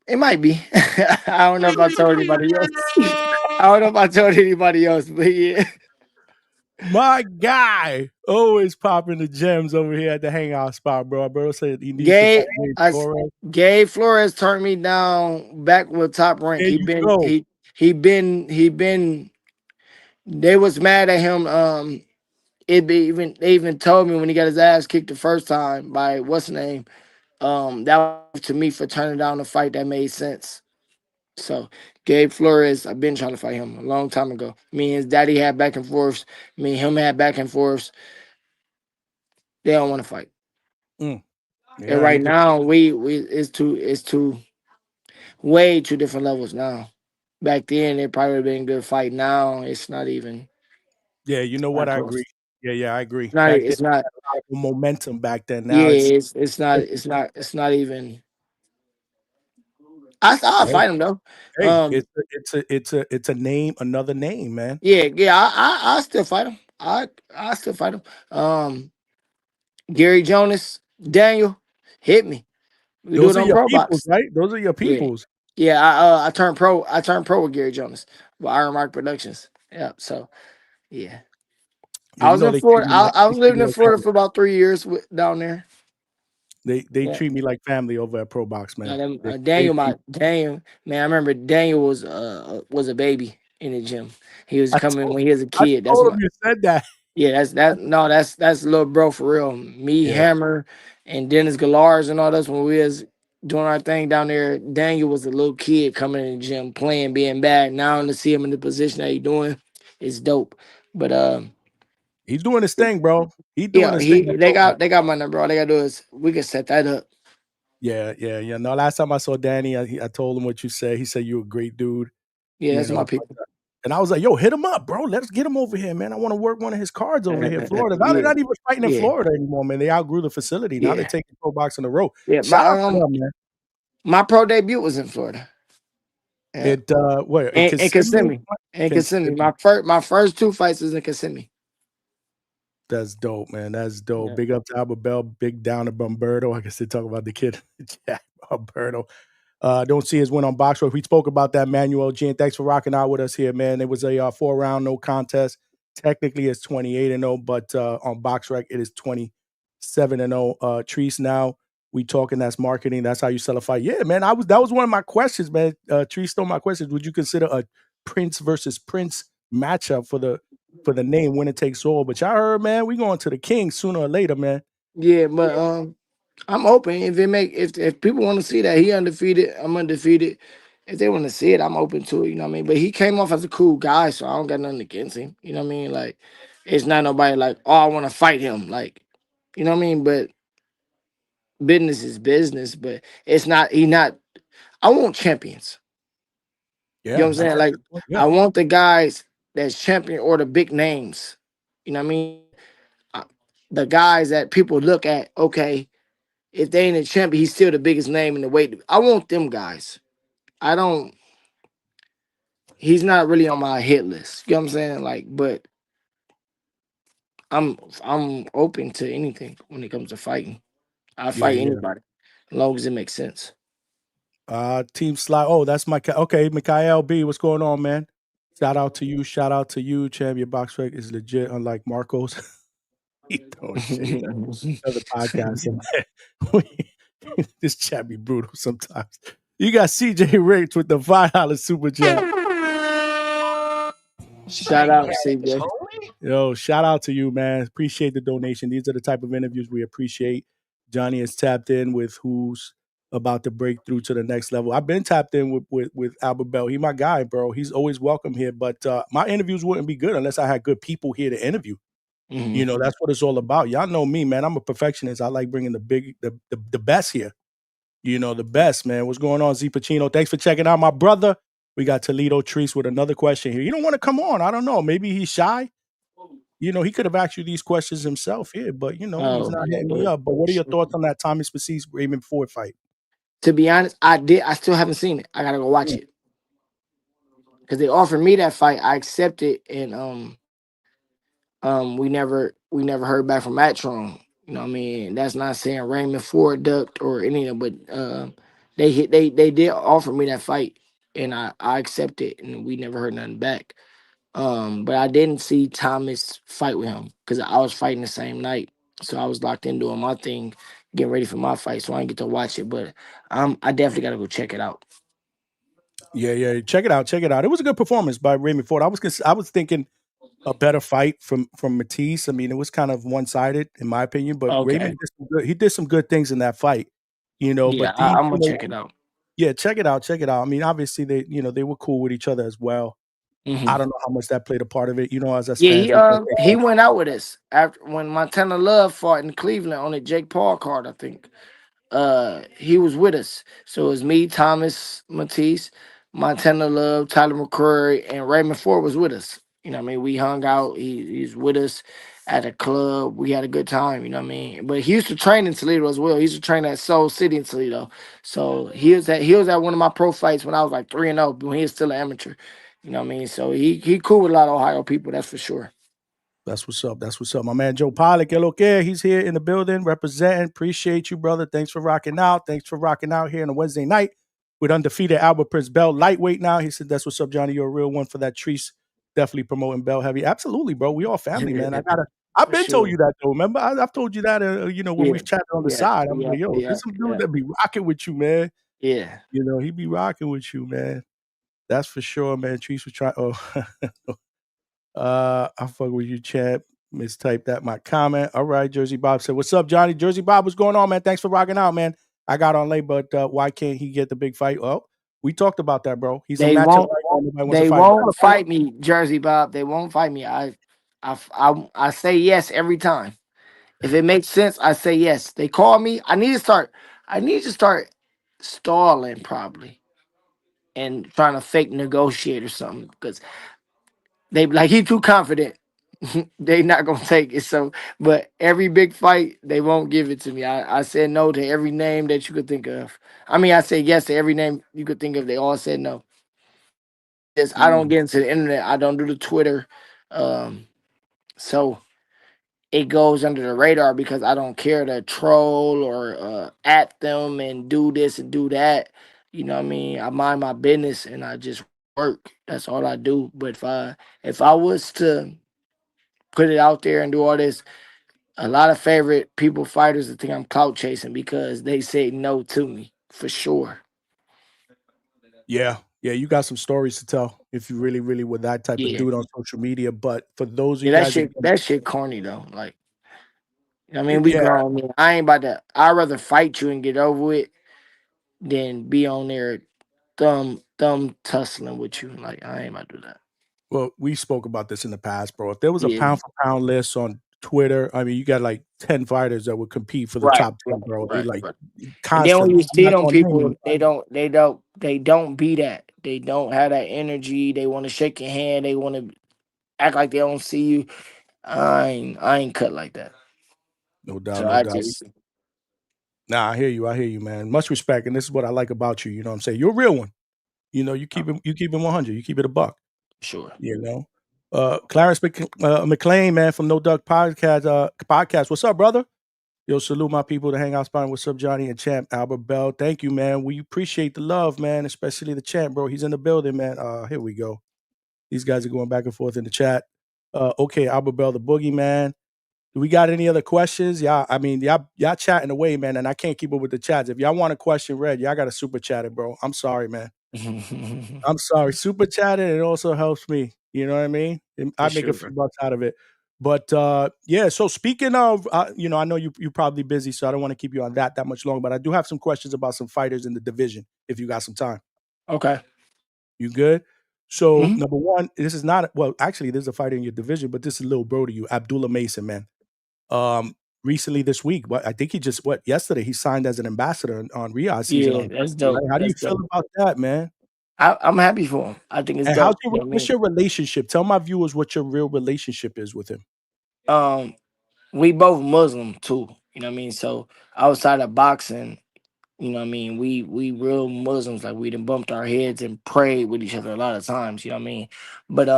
It might be. I don't know if I told anybody else. I don't know if I told anybody else, but yeah. My guy always popping the gems over here at the hangout spot, bro. Bro said he needs to fight Gabe, Gabe Torres. Gabe Flores turned me down back with top rank. There you go. He been they was mad at him. They even told me when he got his ass kicked the first time by what's the name? That was to me for turning down a fight that made sense. So Gabe Flores, I've been trying to fight him a long time ago. Me and his daddy had back and forths. Me and him had back and forths. They don't want to fight. Mm. And Yeah, right he's a now we it's two way two different levels now. Back then it probably would have been a good fight. Now it's not even yeah, you know what? not I close. agree. Yeah, yeah, I agree. Not Back then, it's not had a lot of momentum back then. Now yeah, it's it's not even I'll hey, fight him though. hey, Um it's a name, another name, man. yeah, I still fight him. I still fight him. Gary Jonas, Daniel, hit me. We do Those it are on your Pro peoples, Box. right? Those are your Yeah. peoples. Yeah, I turned pro. I turned pro with Gary Jonas with Iron Mark Productions. Yeah, so yeah, Yeah, I you was know in they treat Florida. me I, like I they was treat living me in like Florida family. for about 3 years down there. They Yeah, treat me like family over at Pro Box, man. They Daniel, treat man, I remember Daniel was a baby in the gym. He was I coming told when he was a I kid. That's told my him you said that. yeah. That's little bro for real. Me, Yeah. Hammer, and Dennis Galars and all those when we was doing our thing down there. Daniel was a little kid coming in the gym playing, being bad. Now to see him in the position that he doing, it's dope. But He's doing his thing, bro. He doing yeah, his thing at they Pro Box. got my number. All they gotta do is we can set that up. Yeah, yeah, yeah. No, last time I saw Danny, I told him what you said. He said you're a great dude, Yeah, you that's know. my But, people. and I was like, "Yo, hit him up, bro. Let's get him over here, man. I want to work one of his cards over here in Florida." Now they're Yeah, not even fighting in yeah, Florida anymore, man. They outgrew the facility. Now they're yeah, taking Pro Box on the road. yeah. Shout out to them, man. My pro debut was in Florida. Yeah, It where in and Kissimmee, Kissimmee, and Kissimmee. Kissimmee. My first two fights was in Kissimmee. That's dope, man. That's dope. Yeah. Big up to Albert Bell. Big down to Bumberto. I guess they talk about the kid. Yeah, Bumberto. Don't see his win on Box Road. We spoke about that, Manuel Gin. Thanks for rocking out with us here, man. It was a 4 round no contest. Technically, it's 28-0, but on Box Rec, it is 27-0. Treese, now we talking. That's marketing. That's how you sell a fight. Yeah, man. That was one of my questions, man. Treese stole my questions. Would you consider a Prince versus Prince matchup for the name winner takes all? But y'all heard, man, we going to the king sooner or later, man. Yeah, but I'm open. If people want to see that he undefeated, I'm undefeated. If they want to see it, I'm open to it. You know what I mean? But he came off as a cool guy, so I don't got nothing against him. You know what I mean? Like, it's not nobody like, oh, I want to fight him. Like, you know what I mean? But business is business. But it's not. He not. I want champions. You know Yeah, what I'm that's saying? a Like, good point. Yeah. I want the guys that's champion or the big names. You know what I mean? I- The guys that people look at. Okay, if they ain't a champion, he's still the biggest name in the weight. I want them guys. I don't. He's not really on my hit list. You know what I'm saying? Like, but I'm open to anything when it comes to fighting. I Yeah, fight yeah. anybody as long as it makes sense. Team Slide. Oh, that's my okay, Mikael B. What's going on, man? Shout out to you. Shout out to you. Champion Box Rec is legit, unlike Marcos. He throwing shade at other podcasts. This chat be brutal sometimes. You got CJ Rich with the $5 super chat. Shout out, CJ. Yo, shout out to you, man. Appreciate the donation. These are the type of interviews we appreciate. Johnny is tapped in with who's about to break through to the next level. I've been tapped in with Albert Bell. He my guy, bro. He's always welcome here. But my interviews wouldn't be good unless I had good people here to interview. You Hmm. know, that's what it's all about. Y'all know me, man. I'm a perfectionist. I like bringing the best here. You know, the best, man. What's going on, Z Pacino? Thanks for checking out my brother. We got Toledo Treese with another question here. You don't want to come on. I don't know. Maybe he's shy. You know, he could have asked you these questions himself here, but you know, he's Oh, not hitting me but up. But what are your thoughts on that Tommy Spacese Raymond Ford fight? to be honest, I did. I still haven't seen it. I gotta go watch Mm. it because they offered me that fight. I accepted, and we never heard back from Matron. You know what I mean? That's not saying Raymond Ford ducked or any of it, but they did offer me that fight and I accepted and we never heard nothing back. But I didn't see Thomas fight with him because I was fighting the same night. So I was locked in doing my thing, getting ready for my fight. So I didn't get to watch it. But I definitely gotta go check it out. Yeah, yeah. Check it out. Check it out. It was a good performance by Raymond Ford. I was thinking a better fight from Matisse. I mean, it was kind of one sided in my opinion, but Okay. Raymond did some good, he did some good things in that fight. But Yeah, these, I'm gonna check it out. yeah, check it out. I mean, obviously they were cool with each other as well. I Hmm. don't know how much that played a part of it. As Yeah, fans, we can't take he that. went out with us after when Montana Love fought in Cleveland on the Jake Paul card, I think. He was with us. So it was me, Thomas Matisse, Montana Love, Tyler McCrory, and Raymond Ford was with us. You know what I mean? We hung out. He's with us at a club. We had a good time, you know what I mean? But he used to train in Toledo as well. He used to train at Soul City in Toledo. So he was at one of my pro fights when I was like 3-0, when he was still an amateur. You know what I mean? So he cool with a lot of Ohio people, that's for sure. That's what's up. That's what's up. My man Joe Pollock, okay, he's here in the building representing. Appreciate you, brother. Thanks for rocking out. Thanks for rocking out here on a Wednesday night with undefeated Albert Prince Bell. Lightweight now. He said, that's what's up, Johnny. You're a real one for that trees. Definitely promoting Bell heavy. Absolutely, bro. We all family, man. I've For been told sure. you that though. Remember, I've told you that, when Yeah. we've chatted on the Yeah. side. I'm Yeah. like, yo, Yeah. there's some dude Yeah. that be rocking with you, man. Yeah. He be rocking with you, man. That's for sure, man. Trees was trying. Oh, I fuck with you, champ. Mistype that my comment. All right, Jersey Bob said, "What's up, Johnny? Jersey Bob, what's going on, man? Thanks for rocking out, man. I got on late, but why can't he get the big fight? Oh, we talked about that, bro. He's a They matchup won't. right now. Nobody wants to They fight him. But won't fight me, Jersey Bob. They won't fight me. I say yes every time. If it makes sense, I say yes. They call me. I need to start. I need to start stalling probably and trying to fake negotiate or something because they be like he too confident. They not gonna take it. So, but every big fight, they won't give it to me. I said no to every name that you could think of. I mean, I said yes to every name you could think of. They all said no. I don't Mm, get into the internet. I don't do the Twitter. Um, so it goes under the radar because I don't care to troll or at them and do this and do that. You know what I mean? I mind my business and I just work. That's all I do. But if I was to put it out there and do all this, a lot of favorite people fighters that think I'm clout chasing because they say no to me for sure. yeah, yeah, you got some stories to tell if you really, really were that type of Yeah. dude on social media. But for those of Yeah, you that guys shit again, that shit corny though. Like, you know what I mean, we yeah, grown men. I ain't about to. I'd rather fight you and get over with than be on there thumb tussling with you. Like, I ain't about to do that. well, we spoke about this in the past, bro. If there was a Yeah. pound for pound list on Twitter, I mean, you got like 10 fighters that would compete for the Right, top 10, right, bro. They right, like right. And then when constantly. you I'm see not them going to name people, them. they don't be that. They don't have that energy. They want to shake your hand. They want to act like they don't see you. I ain't cut like that. No doubt, So no I doubt. just Nah, I hear you, man. Much respect, and this is what I like about you. You know what I'm saying? You're a real one. You keep it 100. You keep it a buck. sure. You know. Clarence McLean, man, from No Duck Podcast. What's up, brother? Yo, salute my people, the Hangout Spine. What's up, Johnny and Champ Albert Bell? Thank you, man. We appreciate the love, man, especially the Champ, bro. He's in the building, man. Here we go. These guys are going back and forth in the chat. Okay, Albert Bell, the boogeyman. Do we got any other questions? I mean, y'all chatting away, man, and I can't keep up with the chats. If y'all want a question read, y'all got to super chat it, bro. I'm sorry, man. I'm sorry. Super chatting, it also helps me. You know what I mean? For I make a sure. few bucks out of it. But yeah, so speaking of, I know you're probably busy, so I don't want to keep you on that much longer. But I do have some questions about some fighters in the division. If you got some time, Okay. you good? So Hmm. number one, this is not well. Actually, there's a fighter in your division, but this is little bro to you, Abdullah Mason, man. Um, Recently this week, I think he just yesterday he signed as an ambassador on Riyadh season Yeah, on. that's Right? dope. How do you That's feel dope. about that, man? I'm happy for him. I think it's And dope. You know what I what's mean? your relationship? Tell my viewers what your real relationship is with him. Um, we both Muslim too. You know what I mean? So outside of boxing, you know what I mean, we real Muslims, like we done bumped our heads and prayed with each other a lot of times, you know what I mean? But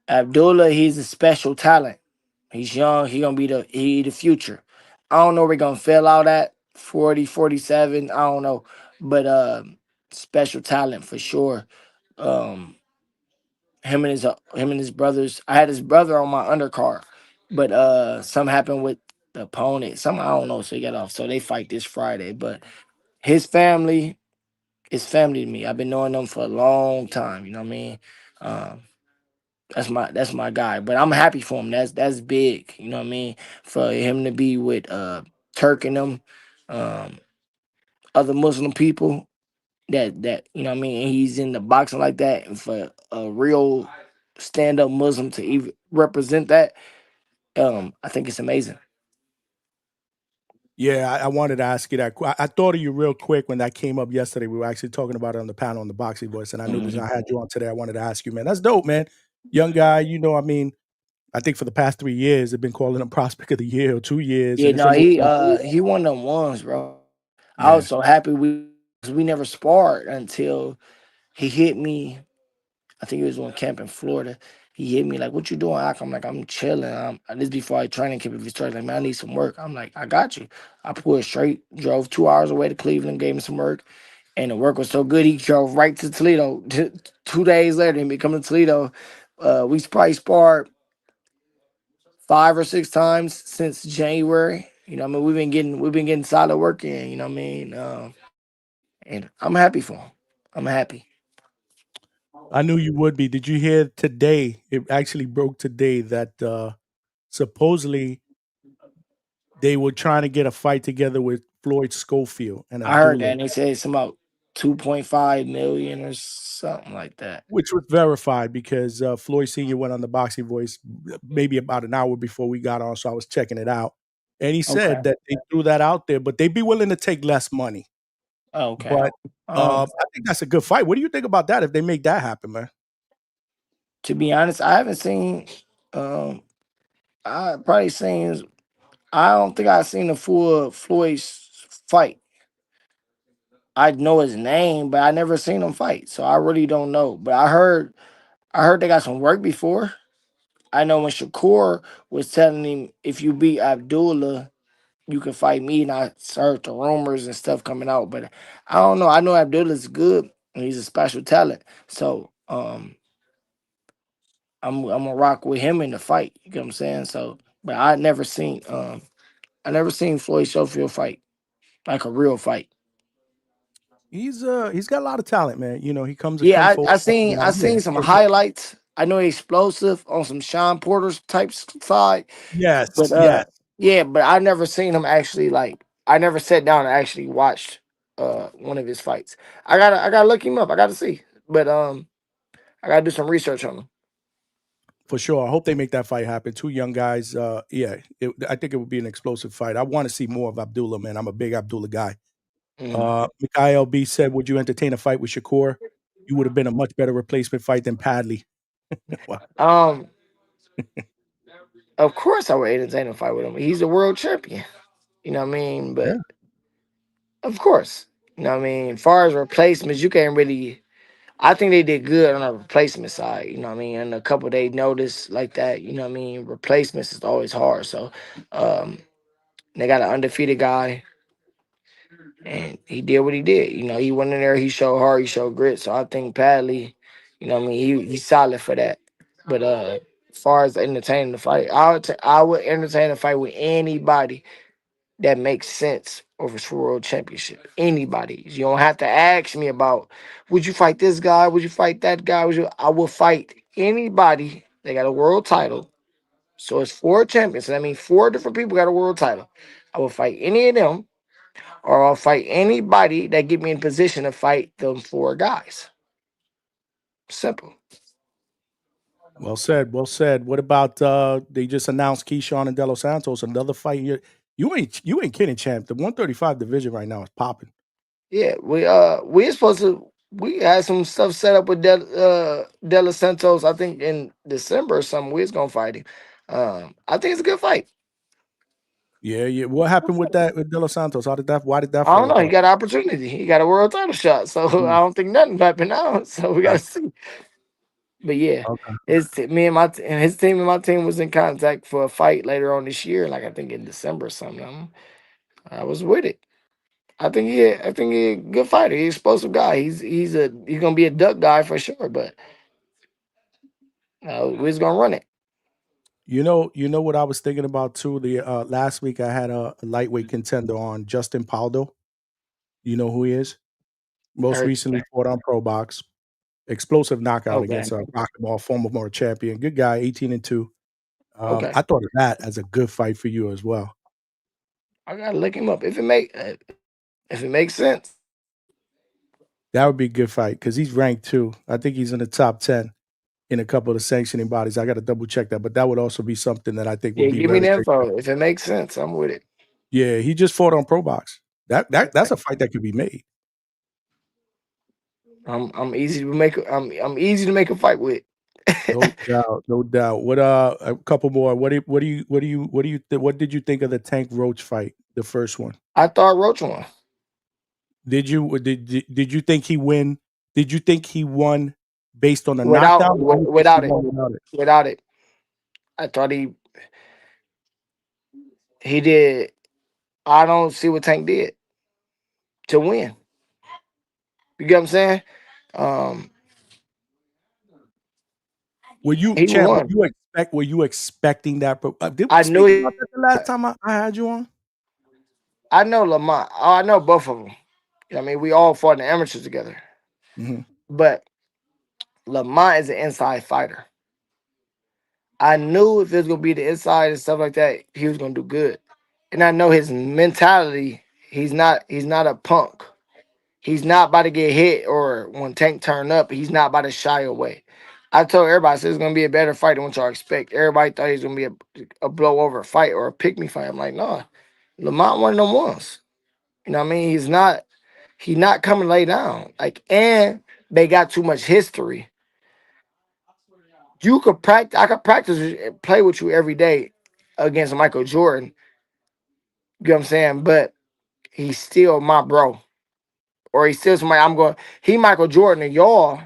Abdullah, he's a special talent. He's young, he the future. I don't know where we're gonna fail out at 40, 47. I don't know. But special talent for sure. Um him and his brothers. I had his brother on my undercard, but something happened with the opponent. Some I don't know, so he got off. So they fight this Friday. But his family is family to me. I've been knowing them for a long time. You know what I mean? Um, that's my guy. But I'm happy for him. That's big. You know what I mean? For him to be with Turk and them. um, other Muslim people that you know what I mean, and he's in the boxing like that, and for a real stand up Muslim to even represent that, I think it's amazing. Yeah, I wanted to ask you that. I thought of you real quick when that came up yesterday. We were actually talking about it on the panel on the Boxing Voice, and I knew this. Mhm. I had you on today. I wanted to ask you, man. That's dope, man. Young guy, I mean, I think for the past 3 years, they've been calling him Prospect of the Year or 2 years, Yeah, and it's no, a little bit. he one of them ones, bro. I Yeah, was so happy we never sparred until he hit me. I think he was on camp in Florida. He hit me like, "What you doing?" I'm like, "I'm chilling." This before I training camp. If he started like, "Man, I need some work." I'm like, "I got you." I pulled straight, drove 2 hours away to Cleveland, gave him some work, and the work was so good he drove right to Toledo. 2 days later, he come to Toledo. We probably sparred 5 or 6 times since January. You know, what I mean, we've been getting solid work in. You know, what I mean, and I'm happy for him. I'm happy. I knew you would be. Did you hear today? It actually broke today that supposedly they were trying to get a fight together with Floyd Schofield and I heard that, Abdullah, and they said it's about 2.5 million or something like that. which was verified because Floyd Senior went on the Boxing Voice maybe about an hour before we got on, so I was checking it out, and he Okay. said that they threw that out there, but they'd be willing to take less money. Okay. But Um, I think that's a good fight. What do you think about that if they make that happen, man? to be honest, I haven't seen. Um, I probably seen. I don't think I've seen the full Floyd's fight. I know his name, but I never seen him fight, so I really don't know. But I heard they got some work before. I know when Shakur was telling him, if you beat Abdullah, you can fight me, and I heard the rumors and stuff coming out. But I don't know. I know Abdullah's good and he's a special talent. So I'm gonna rock with him in the fight. You know what I'm saying? So but I never seen Floyd Schofield fight, like a real fight. He's got a lot of talent, man. He Yeah, come forward. I Yeah, seen some highlights. I know he's explosive on some Sean Porter's type side. yes, But yes, yeah, but I never seen him actually like I never sat down and actually watched one of his fights. I gotta look him up. I gotta see. But I gotta do some research on him. for sure. I hope they make that fight happen. Two young guys. Yeah, I think it would be an explosive fight. I want to see more of Abdullah, man. I'm a big Abdullah guy. Mhm. Mikhail B said, "Would you entertain a fight with Shakur? You would have been a much better replacement fight than Padley." Wow. Um, of course I would entertain a fight with him. He's a world champion. You know what I mean? Yeah. But of course. You know what I mean? As far as replacements, you can't really I think they did good on the replacement side, you know what I mean? And a couple day notice like that, you know what I mean? Replacements is always hard. So um they got an undefeated guy and he did what he did. You know, he went in there, he showed heart, he showed grit. So I think Padley, you know what I mean, he's solid for that. But as far as entertaining the fight, I would entertain a fight with anybody that makes sense over for world championship. Anybody. You don't have to ask me about would you fight this guy? Would you fight that guy? I will fight anybody that got a world title. So it's 4 champions. So that means 4 different people got a world title. I will fight any of them, or I'll fight anybody that get me in position to fight them 4 guys. Simple. Well said. Well said. What about they just announced Keyshawn and Delos Santos, another fight? You ain't kidding, champ. The 135 division right now is popping. Yeah, we're supposed to we had some stuff set up with De Los Santos, I think in December or something. We was gonna fight him. I think it's a good fight. Yeah, yeah. What happened with that with Delos Santos? Why did that I don't fall know. He apart? got an opportunity. He got a world title shot. So Mm, I don't think nothing happened now. So we gotta right. see. But yeah, Okay. me and and his team and my team was in contact for a fight later on this year, like I think in December or something. I was with it. I think he a good fighter. He's an explosive guy. He's gonna be a duck guy for sure. But we're just gonna run it. You know what I was thinking about too. The last week I had a lightweight contender on, Justin Paldo. You know who he is? I Most heard recently fought on Pro Box. Explosive knockout okay. against a Rock'n'Ball former world champion. Good guy, 18-2. Okay. I thought of that as a good fight for you as well. I gotta look him up if it makes sense. That would be a good fight because he's ranked too. I think he's in the top 10 in a couple of the sanctioning bodies. I got to double check that, but that would also be something that I think would Yeah, be give me very, the very good. info. If it makes sense, I'm with it. Yeah, he just fought on Pro Box. That's a fight that could be made. I'm easy to make. I'm easy to make a fight with. No doubt, no doubt. What a couple more. What did you think of the Tank Roach fight, the first one? I thought Roach won Did you think he win? Did you think he won based on a knockdown, or you think he without it. won without it? Without it, I thought he did. I don't see what Tank did to win. You get what I'm saying? Um, he won. Were you expecting that? Did we I knew. speak about that the last time I had you on? I know Lamont. I know both of them. I mean, we all fought in the amateurs together. Mhm. But Lamont is an inside fighter. I knew if it was gonna be the inside and stuff like that, he was gonna do good. And I know his mentality. He's not a punk. He's not about to get hit, or when Tank turn up, he's not about to shy away. I told everybody, I said it's gonna be a better fight than what y'all expect. Everybody thought he was gonna be a blowover fight or a pick me fight. I'm like, no, Lamont one of them ones. You know what I mean? He's not coming lay down. Like, and they got too much history. You could practice. I could practice play with you every day against Michael Jordan. You know what I'm saying? But he's still my bro, or he's still somebody I'm going. He Michael Jordan and y'all,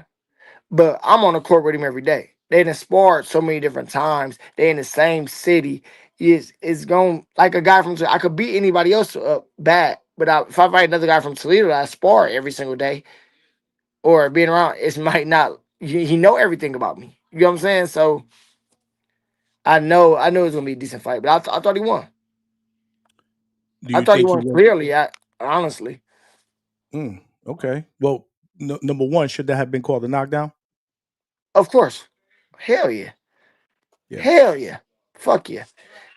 but I'm on the court with him every day. They done sparred so many different times. They in the same city. It's going like a guy from. I could beat anybody else bad, but if I fight another guy from Toledo that I spar every single day or being around, it might not. He know everything about me. You know what I'm saying? So I know it's gonna be a decent fight, but I thought he won. Do I you thought he think he won went? clearly. Honestly, Okay. Well, number one, should that have been called a knockdown? of course, hell yeah, Yeah. hell yeah, fuck yeah.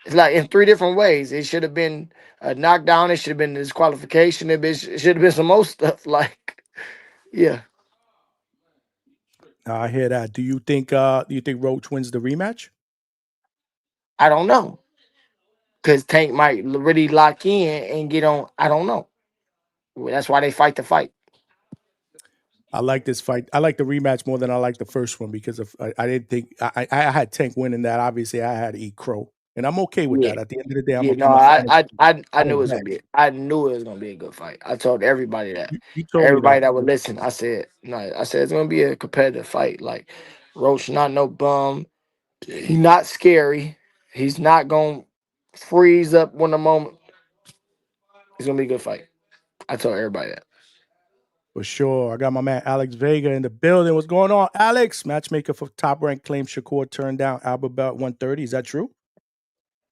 It's like in three different ways. It should have been a knockdown. It should have been disqualification. It should have been some more stuff. Like, yeah, I hear that. Do you think Roach wins the rematch? I don't know because Tank might really lock in and get on. I don't know. Well, that's why they fight the fight. I like this fight. I like the rematch more than I like the first one because I didn't think I had Tank winning that. Obviously, I had to eat crow, and I'm okay with Yeah, that. At the end of the day, yeah. No, I'm a fan of. I I knew don't it was bet. gonna be. I knew it was gonna be a good fight. I told everybody that. You told me Everybody that. that would listen, I said no. I said it's gonna be a competitive fight. Like Roach, not no bum. He's not scary. He's not gonna freeze up when the moment. It's gonna be a good fight. I told everybody that. For sure. I got my man Alex Vega in the building. What's going on, Alex? Matchmaker for top ranked claim Shakur turned down Albert Belt 130. Is that true?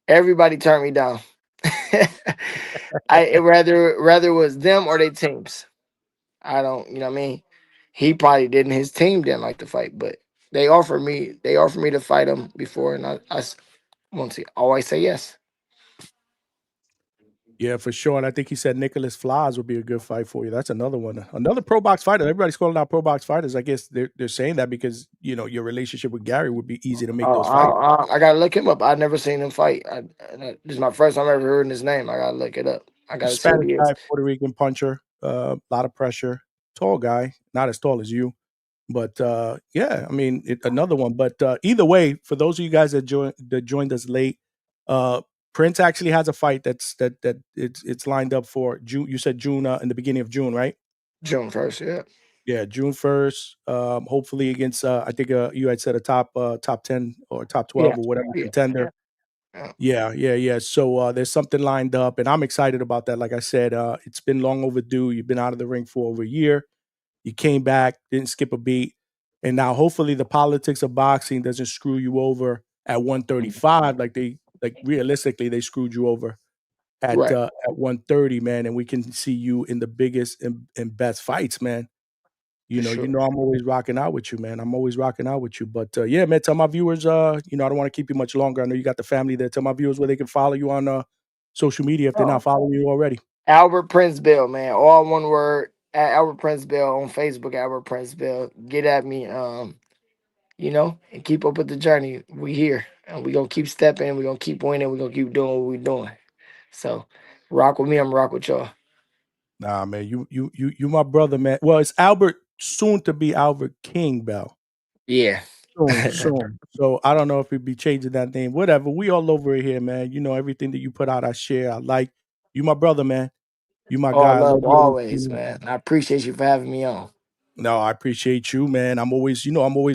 Everybody turned me down. I it rather it was them or their teams. I don't, you know what I mean. He probably didn't. His team didn't like the fight, but they offered me to fight him before, and want to always say yes. Yeah, for sure. And I think he said Nicholas Flores would be a good fight for you. That's another one. Another pro box fighter. Everybody's calling out pro box fighters. I guess they're saying that because your relationship with Gary would be easy to make Oh, those fights. I gotta look him up. I never seen him fight. This is my first time ever hearing his name. I gotta look it up. I gotta see what Spanish he guy, is. Puerto Rican puncher, a lot of pressure, tall guy, not as tall as you. But yeah, I mean, another one. But either way, for those of you guys that joined us late, uh, Prince actually has a fight that it's lined up for June. You said June in the beginning of June, right? June 1st, yeah. Yeah, June 1st. Hopefully against I think you had said a top 10 or top 12 Yeah. or whatever Yeah. contender. Yeah. Yeah. Yeah, yeah, yeah. So there's something lined up, and I'm excited about that. Like I said, it's been long overdue. You've been out of the ring for over a year. You came back, didn't skip a beat, and now hopefully the politics of boxing doesn't screw you over at 135. Like realistically they screwed you over Right. at 130, man, and we can see you in the biggest and best fights, man. For sure. I'm always rocking out with you, man. I'm always rocking out with you. But yeah, man, tell my viewers, I don't want to keep you much longer. I know you got the family there. Tell my viewers where they can follow you on social media if they're not Oh. following you already. Albert Prince Bill, man. All one word. At Albert Prince Bill on Facebook, Albert Prince Bill. Get at me. And keep up with the journey. We here. And we gonna keep stepping, we gonna keep winning, we gonna keep doing what we doing. So rock with me, I'm rock with y'all. Nah, man, you my brother, man. Well, it's Albert, soon to be Albert King Bell. Yeah. Soon, soon. So I don't know if he'd be changing that name. Whatever. We all over it here, man. You know, everything that you put out, I share. I like. You my brother, man. You my All guy. I love love you. always, man. I appreciate you for having me on. No, I appreciate you, man. I'm always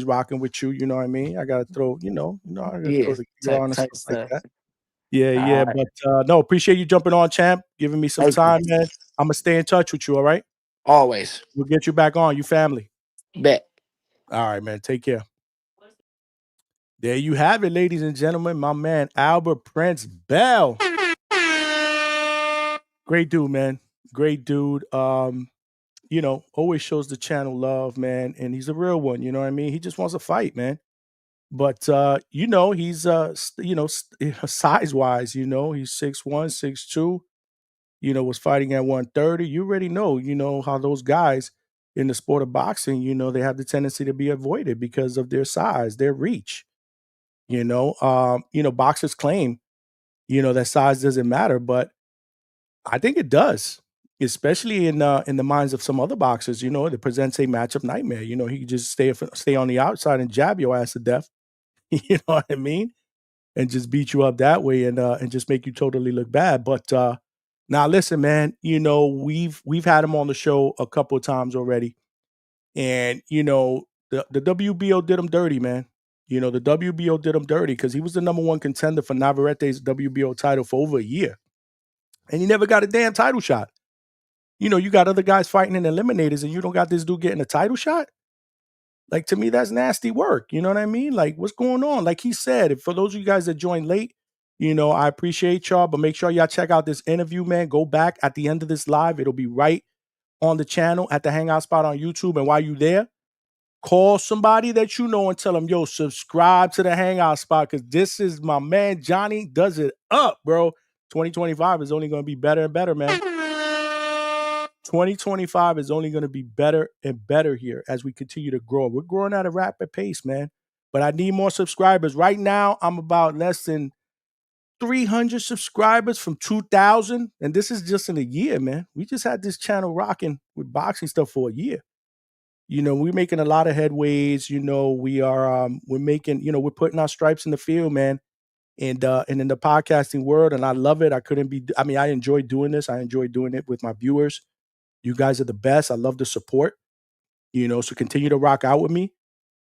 rocking with you. You know what I mean? I gotta throw, I gotta Yeah, throw the gear type on and type stuff like stuff. that. Yeah, All yeah. right. But no, appreciate you jumping on, champ, giving me some Thank you. time, man. I'm gonna stay in touch with you, all right? Always. We'll get you back on, you family. Bet. All right, man. Take care. There you have it, ladies and gentlemen. My man Albert Prince Bell. Great dude, man. Great dude. Always shows the channel love, man. And he's a real one, you know what I mean? He just wants to fight, man. But he's size wise, he's 6'1", 6'2", was fighting at 130. You already know, how those guys in the sport of boxing, they have the tendency to be avoided because of their size, their reach. Boxers claim, that size doesn't matter, but I think it does, especially in the minds of some other boxers. It presents a matchup nightmare. He could just stay on the outside and jab your ass to death. You know what I mean? And just beat you up that way and just make you totally look bad. But now listen, man, we've had him on the show a couple of times already. And the WBO did him dirty, man. The WBO did him dirty because he was the number one contender for Navarrete's WBO title for over a year. And he never got a damn title shot. You got other guys fighting in eliminators and you don't got this dude getting a title shot. Like, to me, that's nasty work. You know what I mean? Like, what's going on? Like he said, for those of you guys that joined late, I appreciate y'all, but make sure y'all check out this interview, man. Go back at the end of this live. It'll be right on the channel at the Hangout spot on YouTube. And while you're there, call somebody that you know and tell them, yo, subscribe to the Hangout spot because this is my man, Johnny does it up, bro. 2025 is only going to be better and better, man. 2025 is only going to be better and better here as we continue to grow. We're growing at a rapid pace, man. But I need more subscribers. Right now, I'm about less than 300 subscribers from 2,000. And this is just in a year, man. We just had this channel rocking with boxing stuff for a year. We're making a lot of headways. We're making, we're putting our stripes in the field, man. And in the podcasting world, and I love it. I enjoy doing this. I enjoy doing it with my viewers. You guys are the best. I love the support, so continue to rock out with me.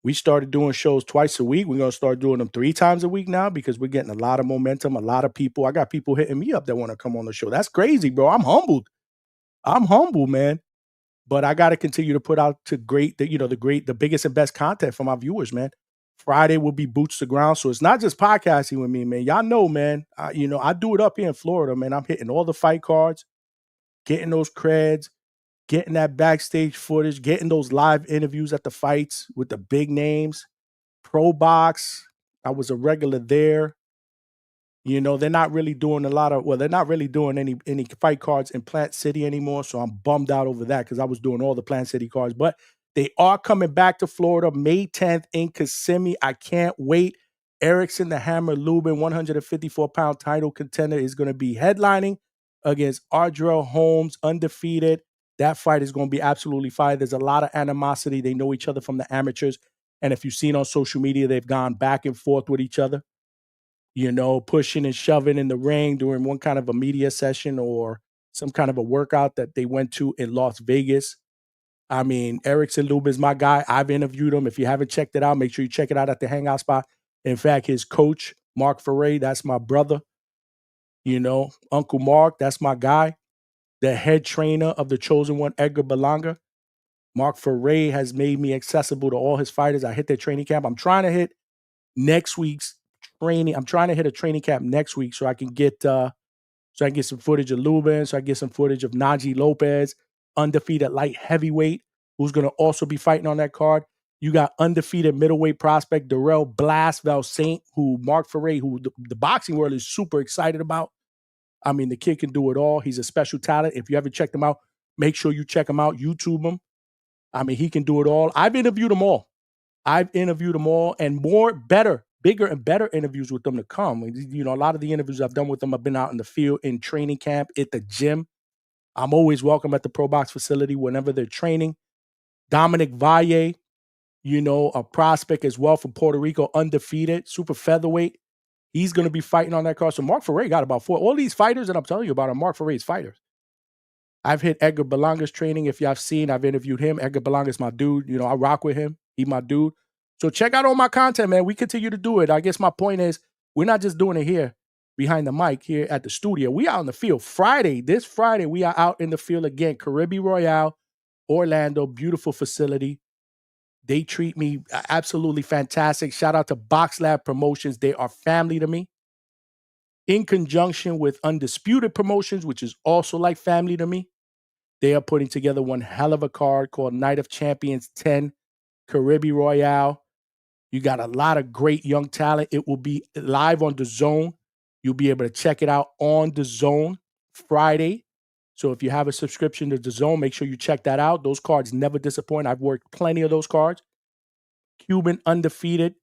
We started doing shows twice a week. We're going to start doing them 3 times a week now because we're getting a lot of momentum, a lot of people. I got people hitting me up that want to come on the show. That's crazy, bro. I'm humbled. I'm humble, man. But I got to continue to put out to the biggest and best content for my viewers, man. Friday will be boots to ground. So it's not just podcasting with me, man. Y'all know, man. I do it up here in Florida, man. I'm hitting all the fight cards, getting those creds, getting that backstage footage, getting those live interviews at the fights with the big names. Pro Box, I was a regular there. They're not really doing they're not really doing any fight cards in Plant City anymore. So I'm bummed out over that because I was doing all the Plant City cards. But they are coming back to Florida May 10th in Kissimmee. I can't wait. Erickson the Hammer Lubin, 154-pound title contender, is going to be headlining against Ardrell Holmes, undefeated. That fight is going to be absolutely fire. There's a lot of animosity. They know each other from the amateurs. And if you've seen on social media, they've gone back and forth with each other, pushing and shoving in the ring during one kind of a media session or some kind of a workout that they went to in Las Vegas. I mean, Erickson Lubin is my guy. I've interviewed him. If you haven't checked it out, make sure you check it out at the Hangout spot. In fact, his coach, Mark Ferre, that's my brother. Uncle Mark, that's my guy. The head trainer of the Chosen One, Edgar Berlanga. Mark Ferre has made me accessible to all his fighters. I hit their training camp. I'm trying to hit next week's training. I'm trying to hit a training camp next week so I can get some footage of Lubin, so I get some footage of Najee Lopez, undefeated light heavyweight, who's going to also be fighting on that card. You got undefeated middleweight prospect Darrell Blast Saint, who Mark Ferre, who the boxing world is super excited about. I mean, the kid can do it all. He's a special talent. If you haven't checked him out, make sure you check him out. YouTube him. I mean, he can do it all. I've interviewed them all. And more, better, bigger, and better interviews with them to come. A lot of the interviews I've done with them have been out in the field, in training camp, at the gym. I'm always welcome at the Pro Box facility whenever they're training. Dominic Valle, a prospect as well from Puerto Rico, undefeated, super featherweight. He's going to be fighting on that card. So Mark Ferrer got about four. All these fighters that I'm telling you about are Mark Ferrer's fighters. I've hit Edgar Belanga's training. If y'all seen, I've interviewed him. Edgar Belanga's my dude. I rock with him. He's my dude. So check out all my content, man. We continue to do it. I guess my point is we're not just doing it here behind the mic here at the studio. We out in the field. This Friday, we are out in the field again. Caribbean Royale, Orlando, beautiful facility. They treat me absolutely fantastic. Shout out to Box Lab Promotions. They are family to me. In conjunction with Undisputed Promotions, which is also like family to me. They are putting together one hell of a card called Night of Champions 10, Caribbean Royale. You got a lot of great young talent. It will be live on the Zone. You'll be able to check it out on the Zone Friday. So if you have a subscription to the Zone, make sure you check that out. Those cards never disappoint. I've worked plenty of those cards. Cuban undefeated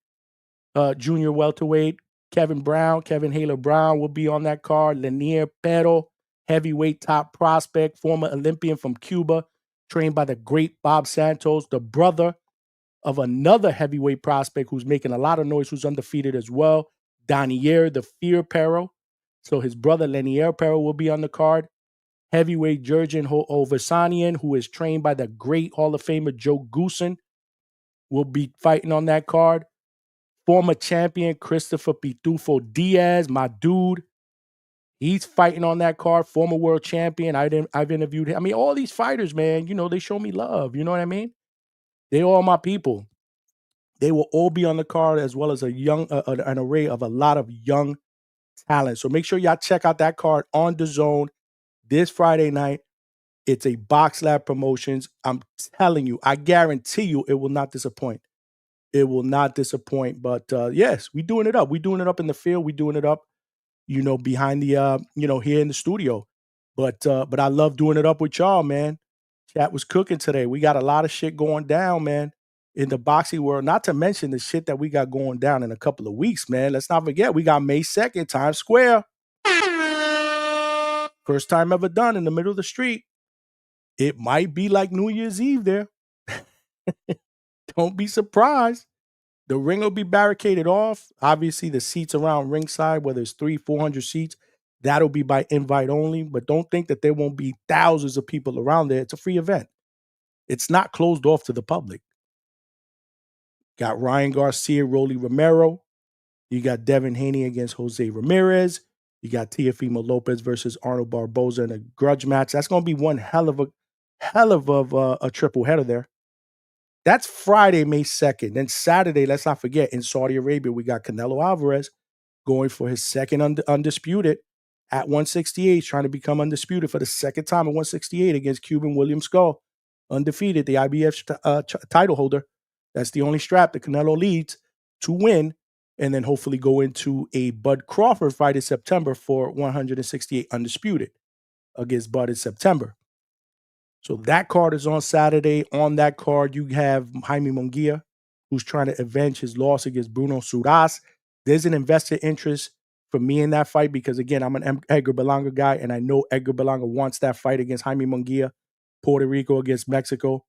junior welterweight Kevin Haler Brown will be on that card. Lanier Pero, heavyweight top prospect, former Olympian from Cuba, trained by the great Bob Santos, the brother of another heavyweight prospect who's making a lot of noise, who's undefeated as well, Danier the Fear Pero. So his brother Lanier Pero will be on the card. Heavyweight Jurgen Ovesanian, who is trained by the great Hall of Famer Joe Goosen, will be fighting on that card. Former champion Christopher Pitufo Diaz, my dude. He's fighting on that card. Former world champion. I've interviewed him. I mean, all these fighters, man, they show me love. You know what I mean? They all my people. They will all be on the card, as well as an array of a lot of young talent. So make sure y'all check out that card on the Zone this Friday night. It's a Box Lab Promotions. I'm telling you, I guarantee you it will not disappoint. It will not disappoint. But yes, we're doing it up. We're doing it up in the field. We're doing it up, behind the, here in the studio. But I love doing it up with y'all, man. Chat was cooking today. We got a lot of shit going down, man, in the boxing world. Not to mention the shit that we got going down in a couple of weeks, man. Let's not forget, we got May 2nd, Times Square. First time ever done in the middle of the street. It might be like New Year's Eve there. Don't be surprised. The ring will be barricaded off. Obviously, the seats around ringside, whether it's 300-400 seats, that'll be by invite only. But don't think that there won't be thousands of people around there. It's a free event. It's not closed off to the public. Got Ryan Garcia, Rolly Romero. You got Devin Haney against Jose Ramirez. You got Teofimo Lopez versus Arnold Barboza in a grudge match. That's going to be one hell of a triple header there. That's Friday, May 2nd. Then Saturday, let's not forget, in Saudi Arabia, we got Canelo Alvarez going for his second undisputed at 168. He's trying to become undisputed for the second time at 168 against Cuban William Skull. Undefeated, the IBF title holder. That's the only strap that Canelo leads to win, and then hopefully go into a Bud Crawford fight in September for 168 undisputed against Bud in September. So that card is on Saturday. On that card, you have Jaime Munguia, who's trying to avenge his loss against Bruno Suras. There's an investor interest for me in that fight because, again, I'm an Edgar Berlanga guy, and I know Edgar Berlanga wants that fight against Jaime Munguia. Puerto Rico against Mexico.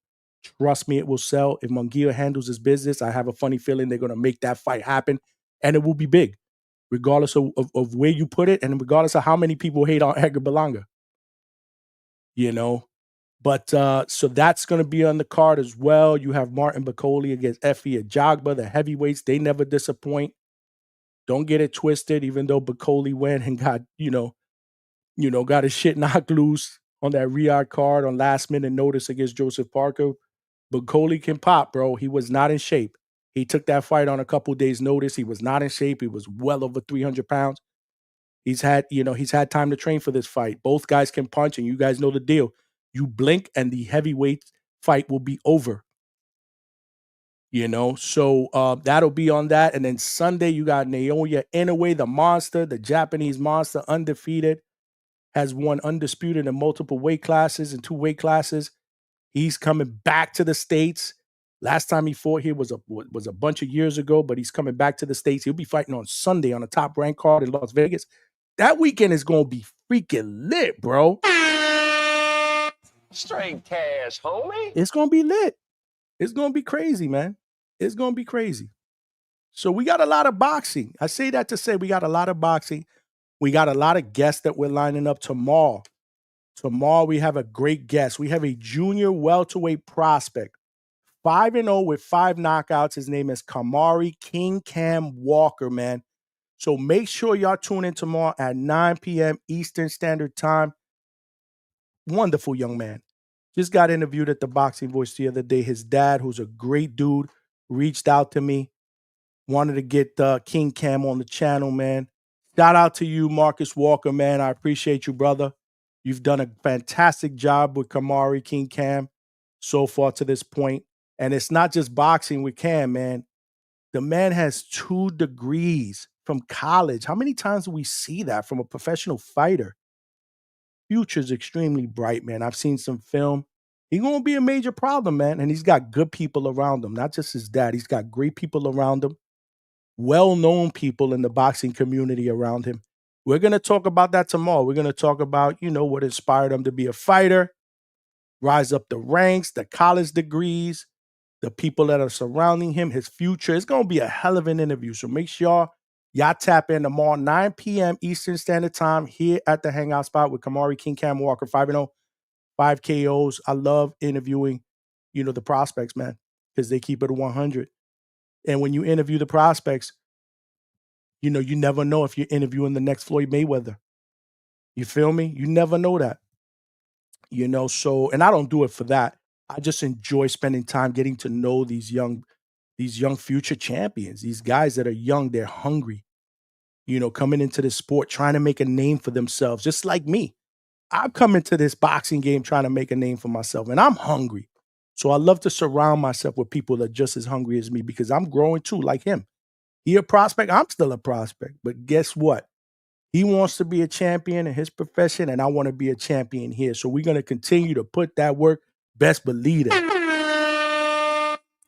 Trust me, it will sell. If Munguia handles his business, I have a funny feeling they're going to make that fight happen, and it will be big, regardless of where you put it and regardless of how many people hate on Edgar Berlanga. But so that's going to be on the card as well. You have Martin Bakoli against Effie Ajagba, the heavyweights. They never disappoint. Don't get it twisted, even though Bakoli went and got, got his shit knocked loose on that Riyadh card on last minute notice against Joseph Parker. Bakoli can pop, bro. He was not in shape. He took that fight on a couple days notice. He was not in shape. He was well over 300 pounds. He's had time to train for this fight. Both guys can punch, and you guys know the deal. You blink and the heavyweight fight will be over. So that'll be on that. And then Sunday, you got Naoya Inoue, the monster, the Japanese monster, undefeated, has won undisputed in multiple weight classes and two weight classes. He's coming back to the States. Last time he fought here was a bunch of years ago, but he's coming back to the States. He'll be fighting on Sunday on a top ranked card in Las Vegas. That weekend is going to be freaking lit, bro. Straight cash, homie. It's going to be lit. It's going to be crazy, man. It's going to be crazy. So we got a lot of boxing. I say that to say we got a lot of boxing. We got a lot of guests that we're lining up tomorrow. Tomorrow we have a great guest. We have a junior welterweight prospect, 5-0 with 5 knockouts. His name is Kamari King Cam Walker, man. So make sure y'all tune in tomorrow at 9 p.m. Eastern Standard Time. Wonderful young man. Just got interviewed at the Boxing Voice the other day. His dad, who's a great dude, reached out to me, wanted to get King Cam on the channel, man. Shout out to you, Marcus Walker, man. I appreciate you, brother. You've done a fantastic job with Kamari King Cam so far to this point. And it's not just boxing with Cam, man. The man has 2 degrees from college. How many times do we see that from a professional fighter? Future's extremely bright, man. I've seen some film. He's going to be a major problem, man. And he's got good people around him, not just his dad. He's got great people around him, well-known people in the boxing community around him. We're going to talk about that tomorrow. We're going to talk about, what inspired him to be a fighter, rise up the ranks, the college degrees, the people that are surrounding him, his future. It's going to be a hell of an interview. So make sure y'all tap in tomorrow, 9 p.m. Eastern Standard Time here at the Hangout spot with Kamari King Cam Walker, 5-0, 5 KOs. I love interviewing, the prospects, man, because they keep it 100. And when you interview the prospects, you never know if you're interviewing the next Floyd Mayweather. You feel me? You never know that. So, and I don't do it for that. I just enjoy spending time getting to know these young future champions, these guys that are young, they're hungry, coming into this sport, trying to make a name for themselves, just like me. I've come into this boxing game trying to make a name for myself, and I'm hungry. So I love to surround myself with people that are just as hungry as me because I'm growing too, like him. He a prospect, I'm still a prospect. But guess what? He wants to be a champion in his profession, and I want to be a champion here. So we're going to continue to put that work. Best believe it.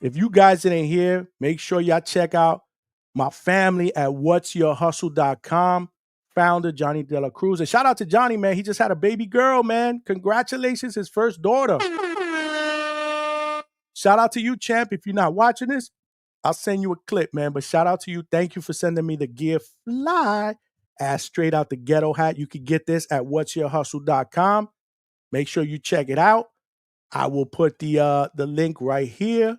If you guys didn't hear, make sure y'all check out my family at whatsyourhustle.com. Founder Johnny De La Cruz. And shout out to Johnny, man. He just had a baby girl, man. Congratulations, his first daughter. Shout out to you, champ. If you're not watching this, I'll send you a clip, man. But shout out to you. Thank you for sending me the gear fly ass straight out the ghetto hat. You can get this at whatsyourhustle.com. Make sure you check it out. I will put the link right here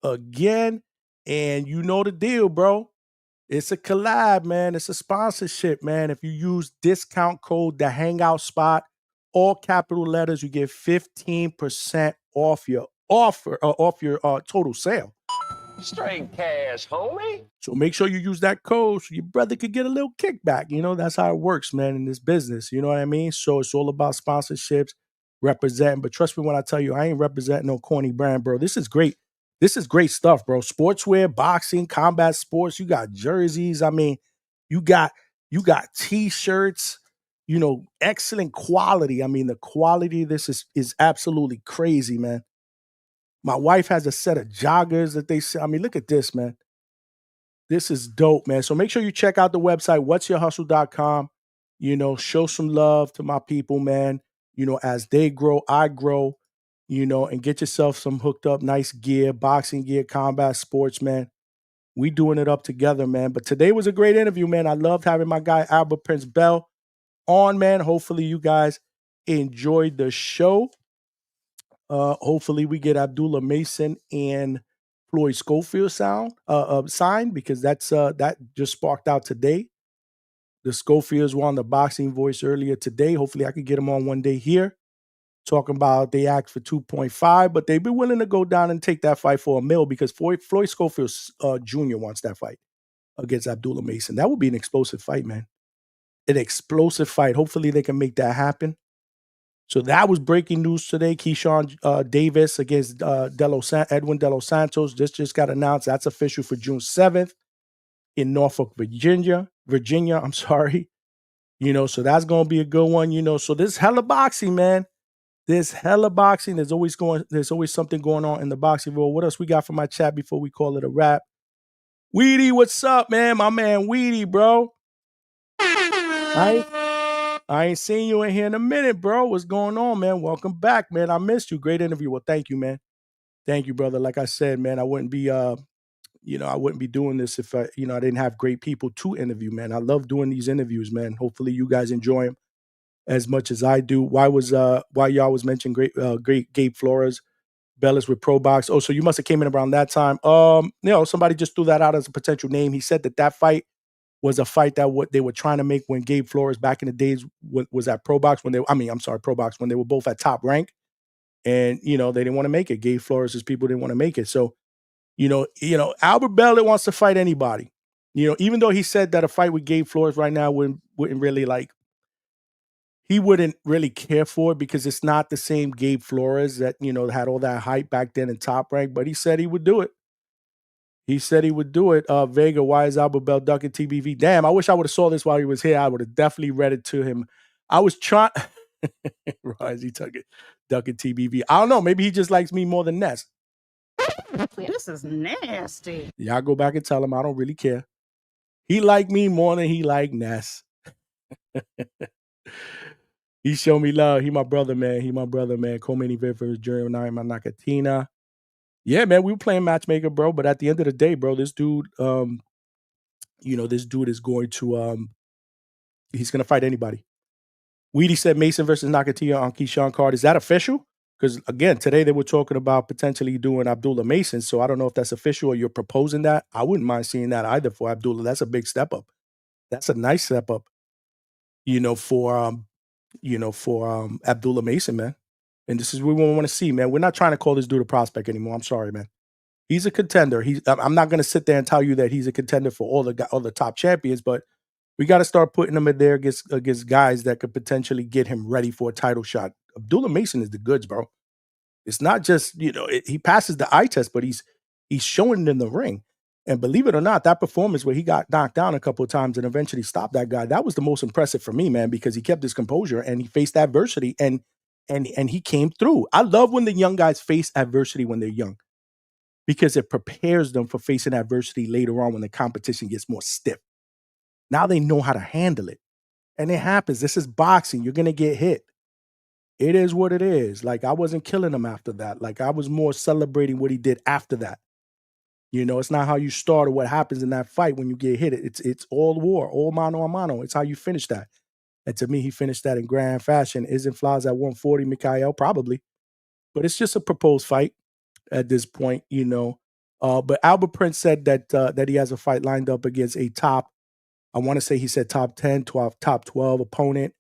again. And you know the deal, bro. It's a collab, man. It's a sponsorship, man. If you use discount code The Hangout Spot, all capital letters, you get 15% off your offer, off your total sale. Straight cash, homie. So make sure you use that code so your brother could get a little kickback. That's how it works, man, in this business. You know what I mean? So it's all about sponsorships, representing. But trust me when I tell you, I ain't representing no corny brand, bro. This is great. This is great stuff, bro. Sportswear, boxing, combat sports. You got jerseys. I mean, you got t-shirts, excellent quality. I mean, the quality of this is absolutely crazy, man. My wife has a set of joggers that they sell. I mean, look at this, man. This is dope, man. So make sure you check out the website, whatsyourhustle.com. Show some love to my people, man. As they grow, I grow, and get yourself some hooked up, nice gear, boxing gear, combat sports, man. We doing it up together, man. But today was a great interview, man. I loved having my guy, Albert Prince Bell, on, man. Hopefully you guys enjoyed the show. Hopefully we get Abdullah Mason and Floyd Schofield signed because that just sparked out today. The Schofields were on the Boxing Voice earlier today. Hopefully I could get them on one day here. Talking about they asked for 2.5, but they've been willing to go down and take that fight for $1 million because Floyd Schofield Jr. wants that fight against Abdullah Mason. That would be an explosive fight, man. An explosive fight. Hopefully they can make that happen. So that was breaking news today. Keyshawn Davis against Edwin De Los Santos. This just got announced. That's official for June 7th in Norfolk, Virginia. I'm sorry. So that's gonna be a good one. So this hella boxing, man. There's hella boxing. There's always something going on in the boxing world. What else we got for my chat before we call it a wrap? Weedy, what's up, man? My man Weedy, bro. I ain't seen you in here in a minute, bro. What's going on, man? Welcome back, man. I missed you. Great interview. Well, thank you, man. Thank you, brother. Like I said, man, I wouldn't be I wouldn't be doing this if I didn't have great people to interview, man. I love doing these interviews, man. Hopefully you guys enjoy them as much as I do. Why y'all was mentioning great Gabe Flores, Bellis with Pro Box. Oh, so you must have came in around that time. Somebody just threw that out as a potential name. He said that fight was a fight that what they were trying to make when Gabe Flores back in the days was at Pro Box Pro Box when they were both at top rank, and they didn't want to make it. Gabe Flores' people didn't want to make it, so Albert Bell wants to fight anybody. Even though he said that a fight with Gabe Flores right now wouldn't really he wouldn't really care for it because it's not the same Gabe Flores that had all that hype back then in top rank. But he said he would do it. Vega, why is Albert Bell ducking TBV? Damn, I wish I would have saw this while he was here. I would have definitely read it to him. I was trying. Why is he ducking TBV? I don't know. Maybe he just likes me more than Ness. This is nasty. Y'all go back and tell him I don't really care. He liked me more than he liked Ness. He showed me love. He my brother, man. Co-main event for his Jury Night, my Nakatina. Yeah, man, we were playing matchmaker, bro. But at the end of the day, bro, this dude, this dude is going to, he's going to fight anybody. Weedy said Mason versus Nakatia on Keyshawn card. Is that official? Because, again, today they were talking about potentially doing Abdullah Mason. So I don't know if that's official or you're proposing that. I wouldn't mind seeing that either for Abdullah. That's a big step up. That's a nice step up, for Abdullah Mason, man. And this is what we want to see, man. We're not trying to call this dude a prospect anymore. I'm sorry, man. He's a contender. I'm not going to sit there and tell you that he's a contender for all the top champions, but we got to start putting him in there against guys that could potentially get him ready for a title shot. Abdullah Mason is the goods, bro. It's not just, he passes the eye test, but he's showing it in the ring. And believe it or not, that performance where he got knocked down a couple of times and eventually stopped that guy, that was the most impressive for me, man, because he kept his composure and he faced adversity and he came through. I love when the young guys face adversity when they're young because it prepares them for facing adversity later on when the competition gets more stiff. Now they know how to handle it. And it happens. This is boxing. You're going to get hit. It is what it is. Like, I wasn't killing him after that. Like, I was more celebrating what he did after that. It's not how you start or what happens in that fight when you get hit. It's all war, all mano a mano. It's how you finish that. And to me, he finished that in grand fashion. Isn't Flowers at 140, Mikhail? Probably. But it's just a proposed fight at this point, But Albert Prince said that he has a fight lined up against a top, I want to say he said top 10, top 12 opponent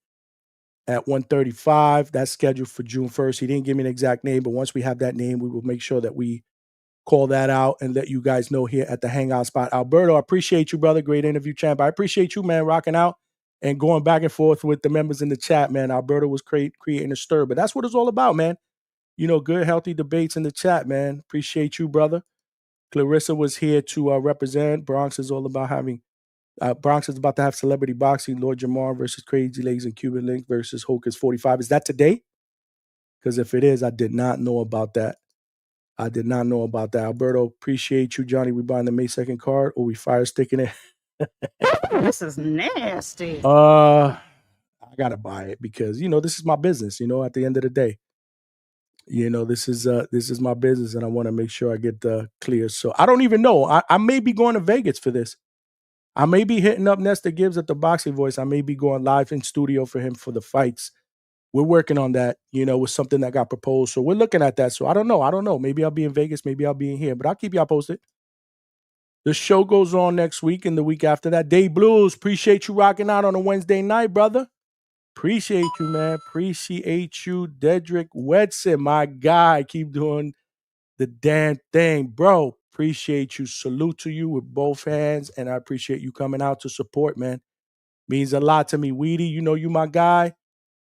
at 135. That's scheduled for June 1st. He didn't give me an exact name, but once we have that name, we will make sure that we call that out and let you guys know here at the Hangout spot. Alberto, I appreciate you, brother. Great interview, champ. I appreciate you, man, rocking out and going back and forth with the members in the chat, man. Alberto was creating a stir, but that's what it's all about, man. Good, healthy debates in the chat, man. Appreciate you, brother. Clarissa was here to represent. Bronx is all about having Bronx is about to have celebrity boxing. Lord Jamar versus Crazy Legs and Cuban Link versus Hocus 45. Is that today? Because if it is, I did not know about that. Alberto, appreciate you, Johnny. We buying the May 2nd card or we fire sticking it? This is nasty. I gotta buy it because this is my business. At the end of the day, this is my business, and I want to make sure I get clear. So I don't even know. I may be going to Vegas for this. I may be hitting up Nestor Gibbs at the Boxing Voice. I may be going live in studio for him for the fights. We're working on that, with something that got proposed. So we're looking at that. So I don't know. Maybe I'll be in Vegas. Maybe I'll be in here. But I'll keep y'all posted. The show goes on next week and the week after that. Day Blues, appreciate you rocking out on a Wednesday night, brother. Appreciate you, man. Appreciate you. Dedrick Wedson, my guy. Keep doing the damn thing, bro. Appreciate you. Salute to you with both hands. And I appreciate you coming out to support, man. Means a lot to me. Weedy, you my guy.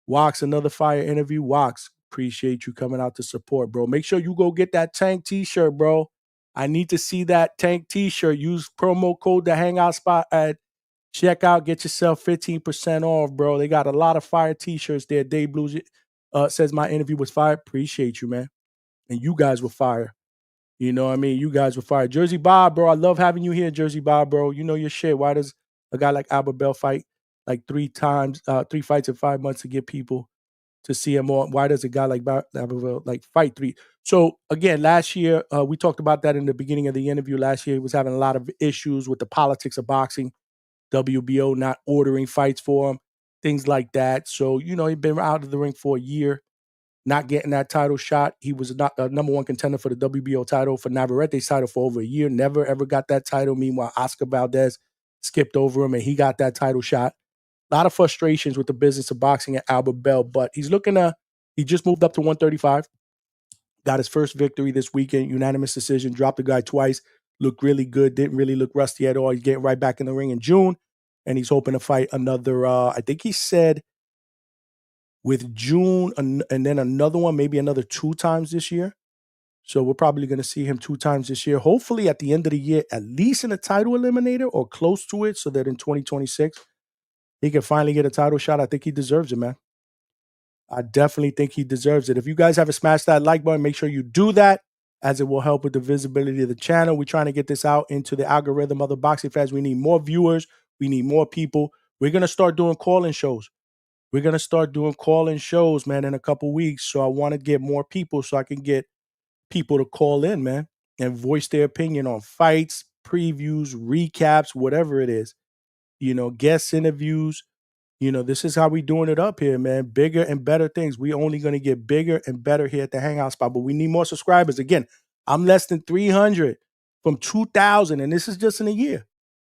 Wax, another fire interview. Wax, appreciate you coming out to support, bro. Make sure you go get that Tank t-shirt, bro. I need to see that Tank t-shirt. Use promo code the Hangout spot at Check out, get yourself 15% off, bro. They got a lot of fire t-shirts there. Dave Blues says my interview was fire. Appreciate you, man. And you guys were fire. You know what I mean? You guys were fire. Jersey Bob, bro. I love having you here, Jersey Bob, bro. You know your shit. Why does a guy like Albert Bell fight like 3 fights in 5 months to get people to see him on? Why does a guy like Albert Bell like fight 3? So again, last year, we talked about that in the beginning of the interview. Last year, he was having a lot of issues with the politics of boxing, WBO not ordering fights for him, things like that. So, you know, he'd been out of the ring for a year, not getting that title shot. He was not a number one contender for the WBO title, for Navarrete's title for over a year, never ever got that title. Meanwhile, Oscar Valdez skipped over him and he got that title shot. A lot of frustrations with the business of boxing at Albert Bell, but he just moved up to 135, got his first victory this weekend, unanimous decision, dropped the guy twice, looked really good, didn't really look rusty at all. He's getting right back in the ring in June, and he's hoping to fight another, I think he said with June, and then another one, maybe another 2 times this year. So we're probably going to see him 2 times this year. Hopefully at the end of the year, at least in a title eliminator or close to it, so that in 2026, he can finally get a title shot. I think he deserves it, man. I definitely think he deserves it. If you guys haven't smashed that like button, make sure you do that, as it will help with the visibility of the channel. We're trying to get this out into the algorithm of the boxing fans. We need more viewers. We need more people. We're going to start doing call-in shows. We're going to start doing call-in shows, man, in a couple weeks. So I want to get more people so I can get people to call in, man, and voice their opinion on fights, previews, recaps, whatever it is. You know, guest interviews. You know, this is how we doing it up here, man. Bigger and better things. We only going to get bigger and better here at the Hangout Spot, but we need more subscribers. Again, I'm less than 300 from 2,000, and this is just in a year.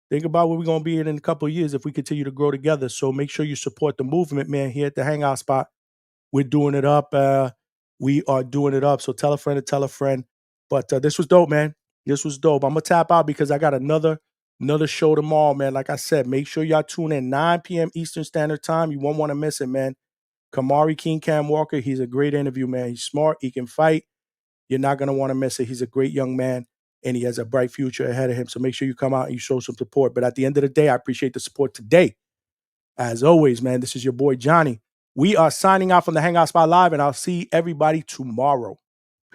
Think about where we're going to be in a couple of years if we continue to grow together. So make sure you support the movement, man, here at the Hangout Spot. We're doing it up. We are doing it up. So tell a friend to tell a friend. But this was dope, man. This was dope. I'm going to tap out because I got another show tomorrow, man. Like I said, make sure y'all tune in 9 p.m. Eastern Standard Time. You won't want to miss it, man. Kamari King Cam Walker, he's a great interview, man. He's smart. He can fight. You're not going to want to miss it. He's a great young man, and he has a bright future ahead of him. So make sure you come out and you show some support. But at the end of the day, I appreciate the support today. As always, man, this is your boy, Johnny. We are signing out from the Hangout Spot Live, and I'll see everybody tomorrow.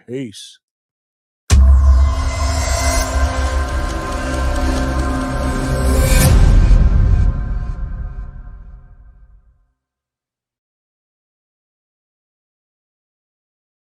Peace.